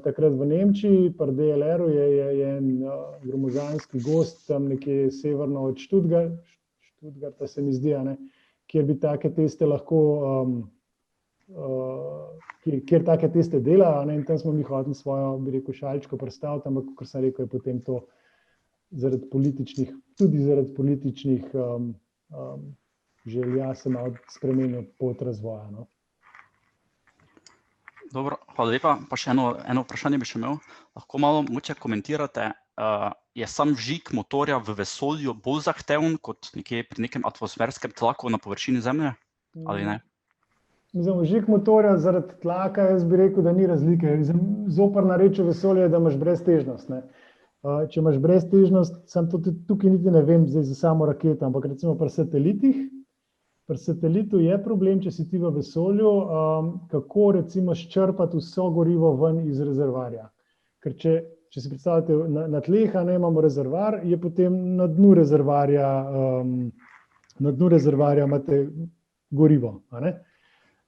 takrat v Nemčiji, pri DLR-u je en gromozanski gozd tam nekje severno od Stuttgarta se mi zdi, kjer bi take teste lahko, kjer take teste delajo, in tam smo mi hoteli svojo, bi rekel, šalčko predstaviti, ampak kot sem rekel, je potem to tudi zaradi političnih želja se malo spremenja pot razvoja. No. Dobro, hvala lepa. Pa še eno vprašanje bi še imel. Lahko malo mogoče komentirate, je sam vžig motorja v vesolju bolj zahteven kot nekje pri nekem atmosferskem tlaku na površini Zemlje, ali ne? Mislim, vžig motorja zaradi tlaka, jaz bi rekel, da ni razlike. Zoprna reč v vesolju je, da imaš breztežnost. Ne. Če imaš breztežnost, sam tukaj niti ne vem zdaj za samo raketo, ampak recimo pri satelitih, pri satelitu je problem, če si ti v vesolju, kako recimo ščrpati vso gorivo ven iz rezervarja. Ker če si predstavljate, na tleh imamo rezervar, je potem na dnu rezervarja imate gorivo.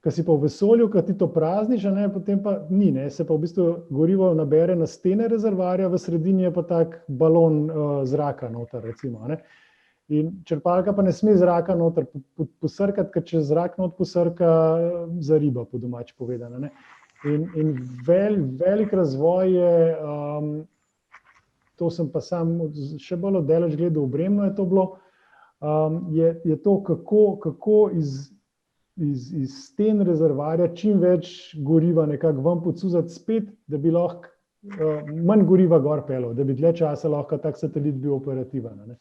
Ko si pa v vesolju, ko ti to prazniš, potem pa ni, se pa v bistvu gorivo nabere na stene rezervarja, v sredini je pa tak balon zraka noter, recimo. In črpalka pa ne sme zraka noter posrkati, ker če zrak not posrka, zariba, po domače povedano. In velik razvoj je, to sem pa sam še bolj oddaleč gledal, v Bremnu je to bilo, je to, kako iz sten rezervarja čim več goriva nekako ven pocuzati spet, da bi lahko manj goriva gor pelal, da bi dlje časa lahko tak satelit bil operativen.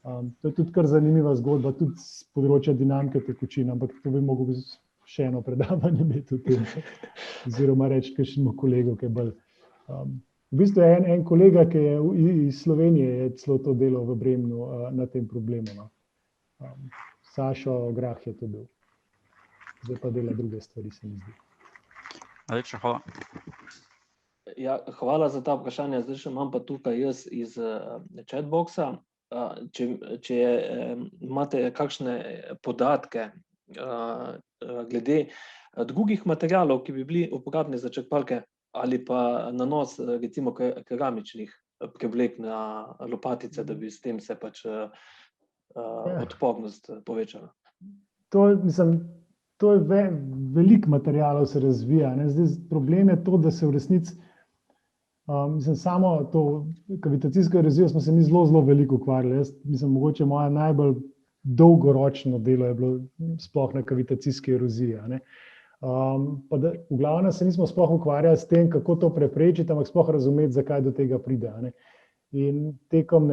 To je tudi kar zanimiva zgodba, tudi z področja dinamike tekočin, ampak to bi mogel še eno predavanje imeti o tem, oziroma reči kakšnemu kolegu, ki je bolj. V bistvu je en kolega, ki je iz Slovenije, je celo to delal v Bremnu na tem problemu. Sašo Grah je to bil. Zdaj pa dela druge stvari, se mi zdi. Najlepša hvala. Ja, hvala za ta vprašanja. Zdaj še imam pa tukaj jaz iz chatboxa. Če imate kakšne podatke glede drugih materialov, ki bi bili uporabni za črpalke ali pa nanos recimo keramičnih prevlek na lopatice, da bi s tem se pač odpornost povečala. To je veliko materialov se razvija. Zdaj, problem je to, da se v resnici samo to kavitacijsko erozijo smo se mi zelo veliko ukvarjali. Mogoče moje najbolj dolgoročno delo je bilo sploh na kavitacijski eroziji. Pa da v glavnem se nismo sploh ukvarjali s tem, kako to preprečiti, ampak sploh razumeti, zakaj do tega pride. In tekom,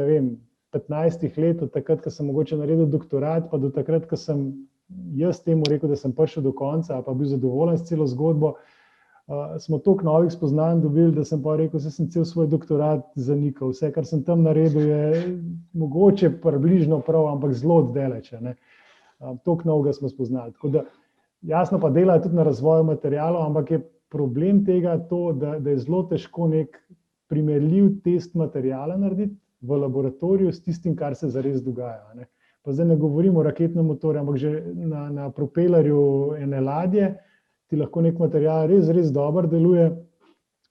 15 let, od takrat, ko sem mogoče naredil doktorat, pa do takrat, ko sem jaz temu rekel, da sem prišel do konca, pa bil zadovoljen s celo zgodbo, smo toliko novih spoznanj dobili, da sem pa rekel, da sem cel svoj doktorat zanikal. Vse, kar sem tam naredil, je mogoče približno prav, ampak zelo oddaleč. Toliko novega smo spoznali. Tako da, jasno pa delajo tudi na razvoju materialov, ampak je problem tega to, da je zelo težko nek primerljiv test materiala narediti v laboratoriju s tistim, kar se zares dogaja. Pa zdaj ne govorimo o raketnem motorju, ampak že na propelerju ene ladje, ti lahko nek material res dobro deluje,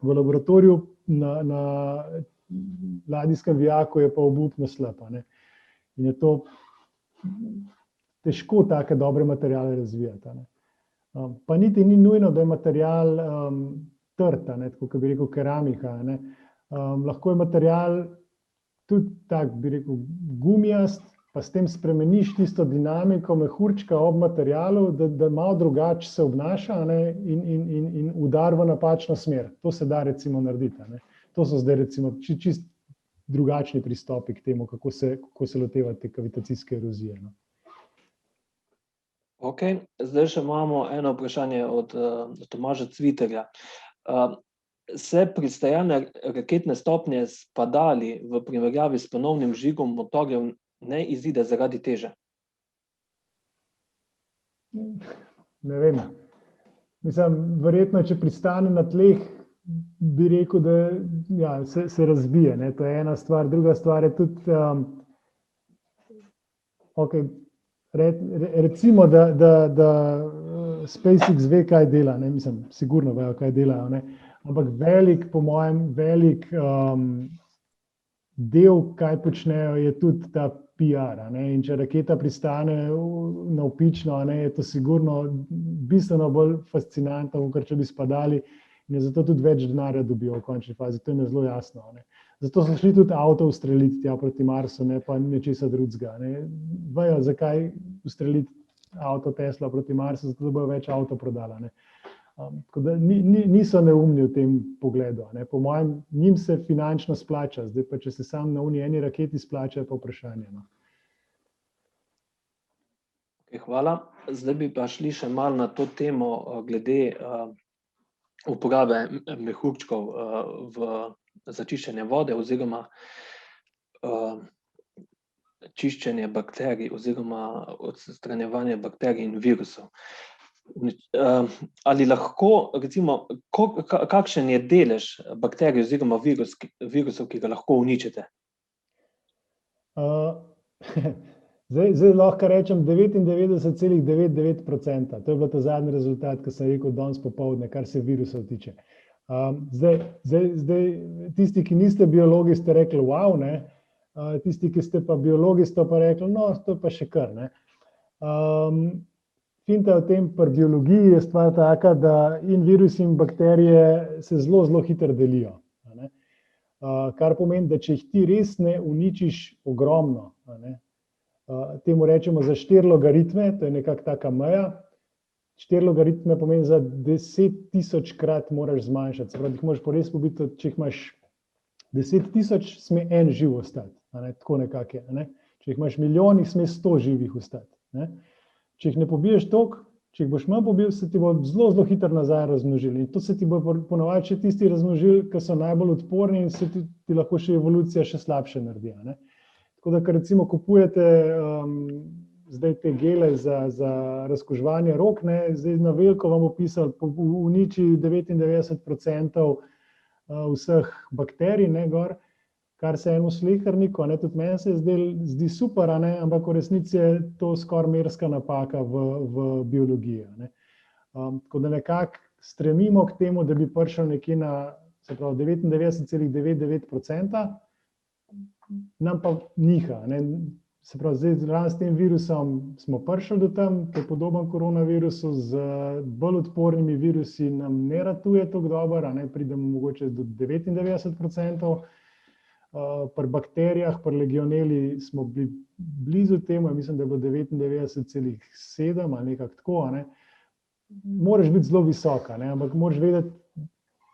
v laboratoriju na ladijskem vijaku je pa obupno slab. In je to težko take dobre materiale razvijati. Pa niti ni nujno, da je material trd, tako kot bi rekel keramika. Lahko je material tudi tak, bi rekel, gumijast, pa s tem spremeniš tisto dinamiko mehurčka ob materialu, da malo drugače se obnaša in udar v napačno smer. To se da recimo narediti. To so zdaj recimo čist drugačni pristopi k temu, kako se lotevati kavitacijske erozije. Ok, zdaj še imamo eno vprašanje od Tomaža Cviterja. Se pristajane raketne stopnje s padali v primerjavi s ponovnim vžigom motorjev ne izide zaradi teže? Ne vem. Verjetno, če pristane na tleh, bi rekel, da se razbije. To je ena stvar. Druga stvar je tudi, recimo, da SpaceX ve, kaj dela. Sigurno vejo, kaj delajo. Ampak po mojem, velik del, kaj počnejo, je tudi ta PR. In če raketa pristane navpično, je to sigurno bistveno bolj fascinantno, kot če bi spadali, in je zato tudi več denarja dobijo v končni fazi. To je zelo jasno. Zato so šli tudi avto ustreliti tja proti Marsu, ne pa nečesa drugega. Vejo, zakaj ustreliti avto Tesla proti Marsu, zato da bojo več avto prodala. Tako da niso neumni v tem pogledu. Po mojem, njim se finančno splača, zdaj pa če se sam na eni raketi splača, je pa vprašanje. Hvala. Zdaj bi pa šli še malo na to temo glede uporabe mehurčkov za čiščenje vode oziroma čiščenje bakterij oziroma odstranjevanje bakterij in virusov. Ali lahko, recimo, kakšen je delež bakterij oziroma virusov, ki ga lahko uničite? Zdaj lahko rečem 99,99%. To je bil ta zadnji rezultat, ki sem rekel danes popoldne, kar se virusov tiče. Zdaj, tisti, ki niste biologi, ste rekli wow, ne? Tisti, ki ste pa biologi, ste pa rekli, no, to pa še kar. Finta v tem pri biologiji je stvar taka, da in virusi in bakterije se zelo, zelo hitro delijo. Kar pomeni, da če jih ti res ne uničiš ogromno, temu rečemo za 4 logaritme, to je nekako taka meja. 4 logaritme pomeni za 10.000 krat moraš zmanjšati. Se pravi, jih moraš pa res pobiti, če jih imaš 10.000, sme en živ ostati. Tako nekako je. Če jih imaš milijon, jih sme 100 živih ostati. Če jih ne pobiješ toliko, če jih boš manj pobil, se ti bo zelo, zelo hitro nazaj razmnožili. In to se ti bo ponovadi še tisti razmnožili, ki so najbolj odporni in se ti lahko še evolucija še slabše naredi. Tako da, ker recimo kupujete zdaj te gele za razkuževanje rok, zdaj na veliko vam opisali, uniči 99% vseh bakterij, gor, kar se enemu sleherniku, tudi meni se zdi super, ampak v resnici je to skoraj merska napaka v biologiji. Tako da nekako stremimo k temu, da bi prišli nekje na 99,99%, nam pa niha. Se pravi, zdaj s tem virusom smo prišli do tam, ki je podoben koronavirusu, z bolj odpornimi virusi nam ne ratuje tako dobro, pridemo mogoče do 99%. Pri bakterijah, pri legioneli smo bili blizu temu, mislim, da je bilo 99,7 ali nekako tako. Moraš biti zelo visoka, ampak moraš vedeti,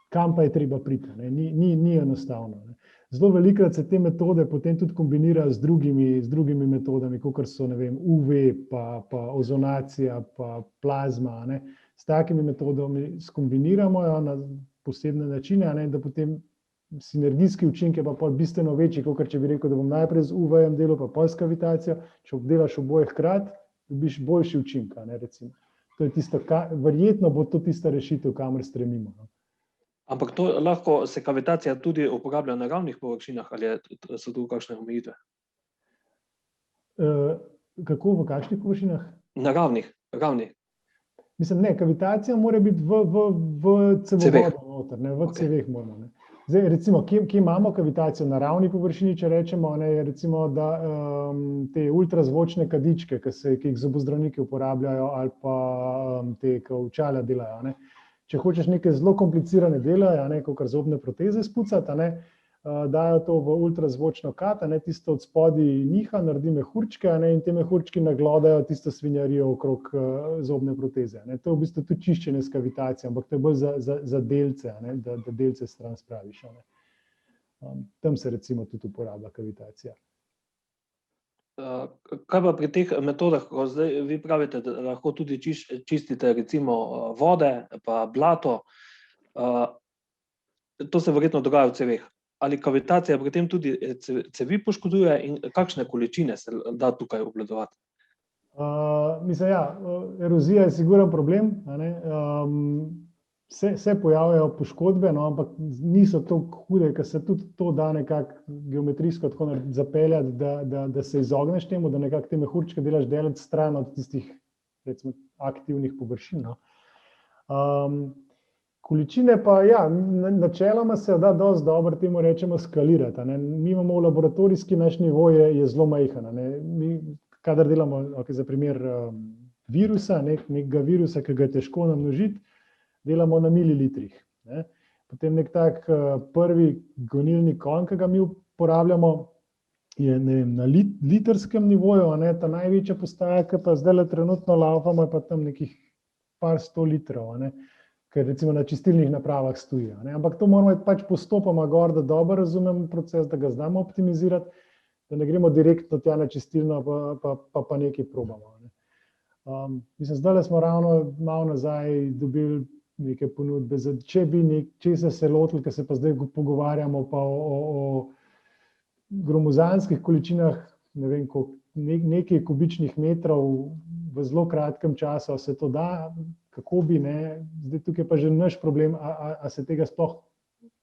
kam pa je treba priti. Ni enostavno. Zelo velikokrat se te metode potem tudi kombinirajo z drugimi metodami, kot so UV, pa ozonacija, pa plazma. S takimi metodami skombiniramo jo na posebne načine, da potem sinergijski učinek je pa bistveno večji, kot če bi rekel, da bom najprej z UV-jem delal, pa pol s kavitacijo. Če obdelaš oboje hkrati, dobiš boljši učinek. To je tisto, verjetno bo to tista rešitev, kamor stremimo. Ampak to lahko se kavitacija tudi uporablja na naravnih površinah, ali so tu kakšne omejitve? Kako, v kakšnih površinah? Naravnih. Mislim, ne, kavitacija mora biti v cevovodu noter, v ceveh moramo. Zdaj, recimo, kje imamo kavitacijo na naravni površini, če rečemo, je recimo, da te ultrazvočne kadičke, ki jih zobozdravniki uporabljajo, ali pa te, ki očala delajo. Če hočeš neke zelo komplicirane dele, kot zobne proteze spucati, dajo to v ultrazvočno kat, tisto od spodaj niha, naredi mehurčke in te mehurčki naglodajo tisto svinjarijo okrog zobne proteze. To je v bistvu tudi čiščenje s kavitacijo, ampak to je bolj za delce, da delce stran spraviš. Tam se recimo tudi uporablja kavitacija. Kaj pa pri teh metodah, ko zdaj vi pravite, da lahko tudi čistite recimo vode pa blato, to se verjetno dogaja v ceveh. Ali kavitacija pri tem tudi cevi poškoduje in kakšne količine se da tukaj obvladovati? Mislim, erozija je siguren problem. Se pojavljajo poškodbe, ampak niso tako hude, ker se tudi to da nekako geometrijsko tako zapeljati, da se izogneš temu, da nekako te mehurčke delaš delati stran od tistih, recimo, aktivnih površin. Količine pa, načeloma se da dosti dobro temu rečemo skalirati. Mi imamo v laboratorijski naš nivo je zelo majhen. Mi, kadar delamo, za primer virusa, nekega virusa, ki ga je težko namnožiti, delamo na mililitrih. Potem nek tak prvi gonilni konj, ki ga mi uporabljamo, je na litrskem nivoju, ta največja postaja, ki pa zdaj trenutno laufamo, je pa tam nekih par 100 litrov, ker recimo na čistilnih napravah stoji. Ampak to moramo pač postopoma gor, da dobro razumemo proces, da ga znamo optimizirati, da ne gremo direktno tja na čistilno, pa nekaj probamo. Mislim, zdaj smo ravno malo nazaj dobili neke ponudbe, če bi česa se lotili, ker se pa zdaj pogovarjamo pa o gromozanskih količinah, ne vem, nekaj kubičnih metrov v zelo kratkem času se to da, kako bi, ne, zdaj tukaj pa že naš problem, a se tega sploh,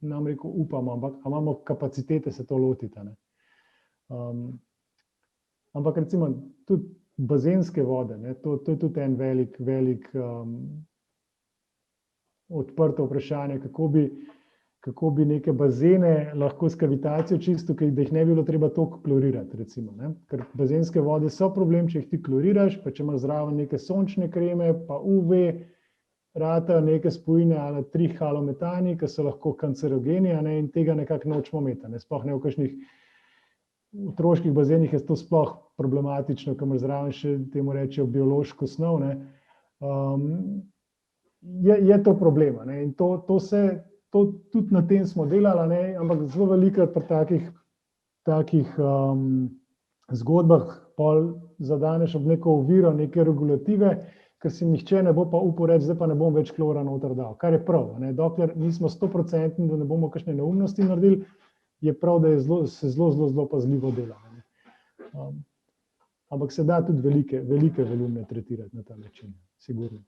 nam rekel, upamo, ampak imamo kapacitete se to lotiti, ne. Ampak recimo tudi bazenske vode, ne, to je tudi en velik odprto vprašanje, kako bi neke bazene lahko s kavitacijo čistil, da jih ne bi bilo treba toliko klorirati, recimo, ne. Ker bazenske vode so problem, če jih ti kloriraš, pa če imaš zraven neke sončne kreme, pa UV, ratajo neke spojine ali trihalometani, ki so lahko kancerogeni, in tega nekako nočemo imeti, ne. Sploh ne v kakšnih otroških bazenih je to sploh problematično, ker imaš zraven še temu rečejo biološko snov, ne. Je to problem, ne, in to tudi na tem smo delali, ne, ampak zelo velikokrat pri takih zgodbah pol zadaneš ob neko oviro, neke regulative, ker si nihče ne bo pa upal reči, zdaj pa ne bom več klora noter dal, kar je prav, ne, dokler nismo 100%, da ne bomo kakšne neumnosti naredili, je prav, da se zelo pazljivo dela, ne. Ampak se da tudi velike volumne tretirati na ta način, sigurno.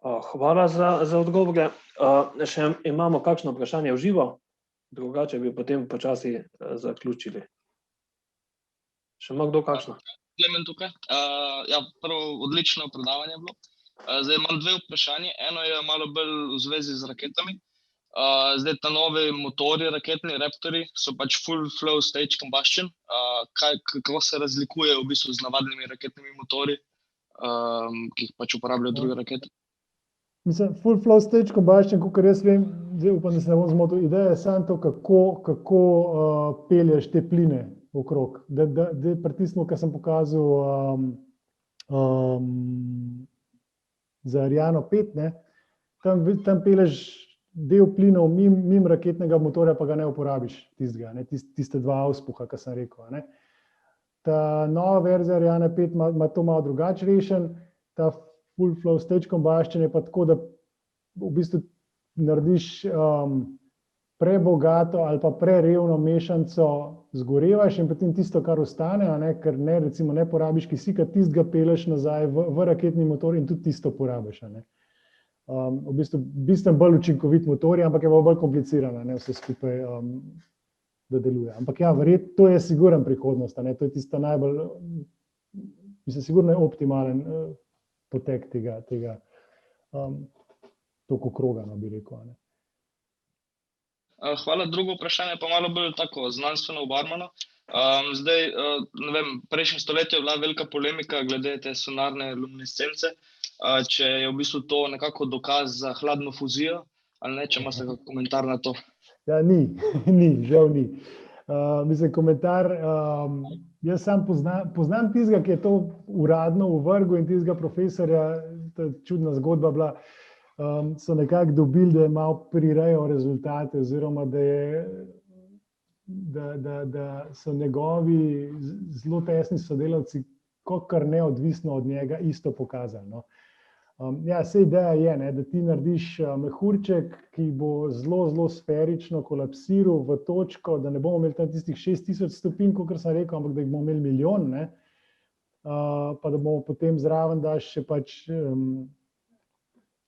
Hvala za odgovore. Še imamo kakšno vprašanje v živo? Drugače bi potem počasi zaključili. Še ima kdo kakšno? Klemen tukaj. Ja, prvo odlično predavanje je bilo. Zdaj imam dve vprašanje. Eno je malo bolj v zvezi z raketami. Zdaj ta novi motorji, raketni Raptorji, so pač full flow stage combustion. Kako se razlikuje v bistvu z navadnimi raketnimi motorji, ki jih pač uporabljajo druge rakete? Mislim, full flow stage combustion, kakor jaz vem, zdaj upam, da se ne bom zmotil, ideja je samo to, kako pelješ te pline okrog. Da pritisnemo, kar sem pokazal za Ariano 5, ne, tam pelješ del plinov mimo raketnega motorja, pa ga ne uporabiš tistega, ne, tiste dva auspuha, kar sem rekel, ne. Ta nova verzija Ariane 5 ima to malo drugače rešen, ta full flow stage combustion je pa tako, da v bistvu narediš prebogato ali pa prerevno mešanico zgorevaš in potem tisto, kar ostane, ker recimo ne porabiš kisika, tistega pelješ nazaj v raketni motor in tudi tisto porabiš, v bistvu bistveno bolj učinkovit motor, ampak je bolj komplicirano, vse skupaj, da deluje. Ampak ja, verjetno to je sigurno prihodnost, to je tista najbolj, mislim, sigurno je optimalen potek tega toliko kroga, bi rekel. Hvala, drugo vprašanje pa malo bolj tako znanstveno obarvano. Zdaj, ne vem, prejšnjem stoletju je bila velika polemika glede te sonarne luminescence, če je v bistvu to nekako dokaz za hladno fuzijo, ali ne, če imate kak komentar na to? Ja, ni, žal ni. Mislim, komentar, jaz sam poznam tistega, ki je to uradno uvrgel in tistega profesorja, to je čudna zgodba bila, so nekako dobili, da je malo prirejal rezultate oziroma da so njegovi zelo tesni sodelavci kakor neodvisno od njega isto pokazali, no. Ja, saj ideja je, da ti narediš mehurček, ki bo zelo sferično kolapsiral v točko, da ne bomo imeli tam tistih 6000 stopinj, kakor sem rekel, ampak da jih bomo imeli milijon, ne. Pa da bomo potem zraven daš še pač,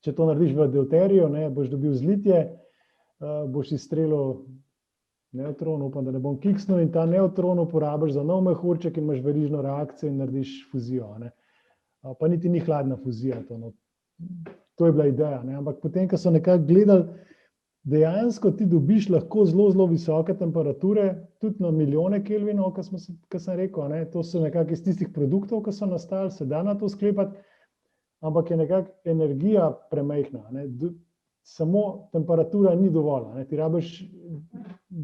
če to narediš v deuteriju, boš dobil zlitje, boš izstrelil nevtron, upam, da ne bom kiksnil, in ta nevtron uporabiš za nov mehurček in imaš verižno reakcijo in narediš fuzijo, pa niti ni hladna fuzija, to je bila ideja, ampak potem, ko so nekako gledali, dejansko ti dobiš lahko zelo visoke temperature, tudi na milijone kelvinov, kot sem rekel, to so nekako iz tistih produktov, ki so nastali, se da na to sklepati, ampak je nekako energija premajhna, samo temperatura ni dovolj, ne, ti rabiš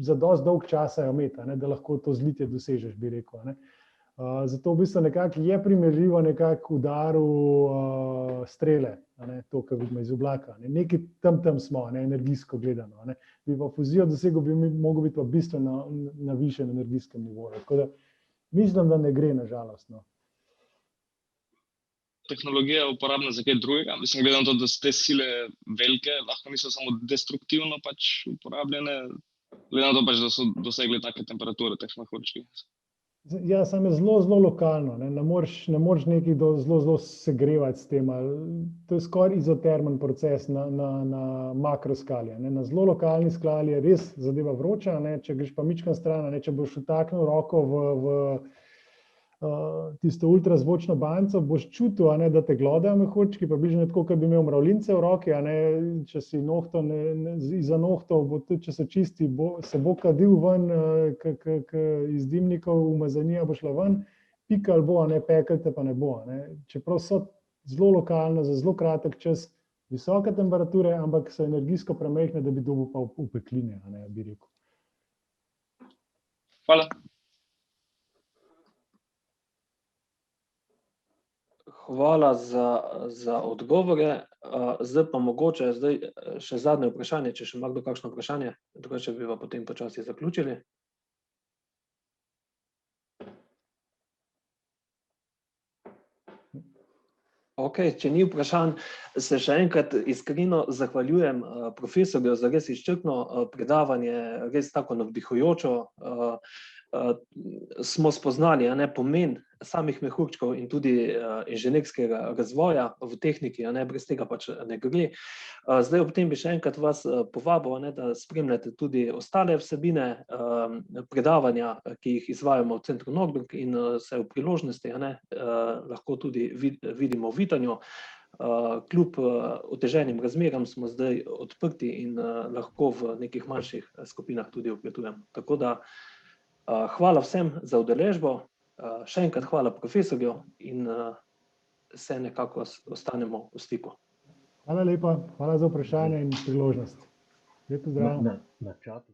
za dosti dolg časa jo imeti, ne, da lahko to zlitje dosežeš, bi rekel, ne. Zato v bistvu nekako je primerljivo nekako udaru strele, ne, to, kar vidimo iz oblaka. Ne. Nekaj tam smo, ne, energijsko gledano. Ne. Bi pa fuzijo dosegel, bi mogel biti pa bistveno na višjem energijskem nivoju. Tako da mislim, da ne gre, na žalost. No. Tehnologija je uporabna za kaj drugega. Mislim, gledam to, da so te sile velike, lahko niso samo destruktivno pač uporabljene, gledam to pač, da so dosegli take temperature, teh mehurčkih. Ja, samo je zelo, zelo lokalno. Ne moreš nekaj zelo segrevati s tem. To je skoraj izotermen proces na makroskali. Ne. Na zelo lokalni skali je res zadeva vroča, ne. Če greš pa mičkam stran, ne, če boš vtaknil roko v tisto ultrazvočno banco, boš čutil, ne, da te glodajo mehurčki, približno tako, kot bi imel mravljince v roki, ne, če si nohto, izza nohtov, bo tudi, če so čisti, se bo kadil ven, iz dimnikov, umazanija bo šla ven, pikal bo, ne, pekel te pa ne bo. Ne. Čeprav so zelo lokalne, za zelo kratek čas, visoke temperature, ampak so energijsko premajhne, da bi dobil pa v pekline, ne, bi rekel. Hvala. Hvala za odgovore. Zdaj pa mogoče še zadnje vprašanje, če še ima kdo kakšno vprašanje, drugače bi pa potem počasi zaključili. Ok, če ni vprašanj, se še enkrat iskreno zahvaljujem profesorju za res izčrpno predavanje, res tako navdihujočo. Smo spoznali, ne, pomen samih mehurčkov in tudi inženirskega razvoja v tehniki, ne, brez tega pač ne gre. Zdaj ob tem bi še enkrat vas povabil, ne, da spremljate tudi ostale vsebine predavanja, ki jih izvajamo v Centru Noordung in se v priložnosti, ne, lahko tudi vidimo v Vitanju. Kljub oteženim razmeram smo zdaj odprti in lahko v nekih manjših skupinah tudi vpletujemo. Tako da hvala vsem za udeležbo, še enkrat hvala profesorju in se nekako ostanemo v stiku. Hvala lepa, hvala za vprašanje in priložnost. Lep pozdrav. Na čatu.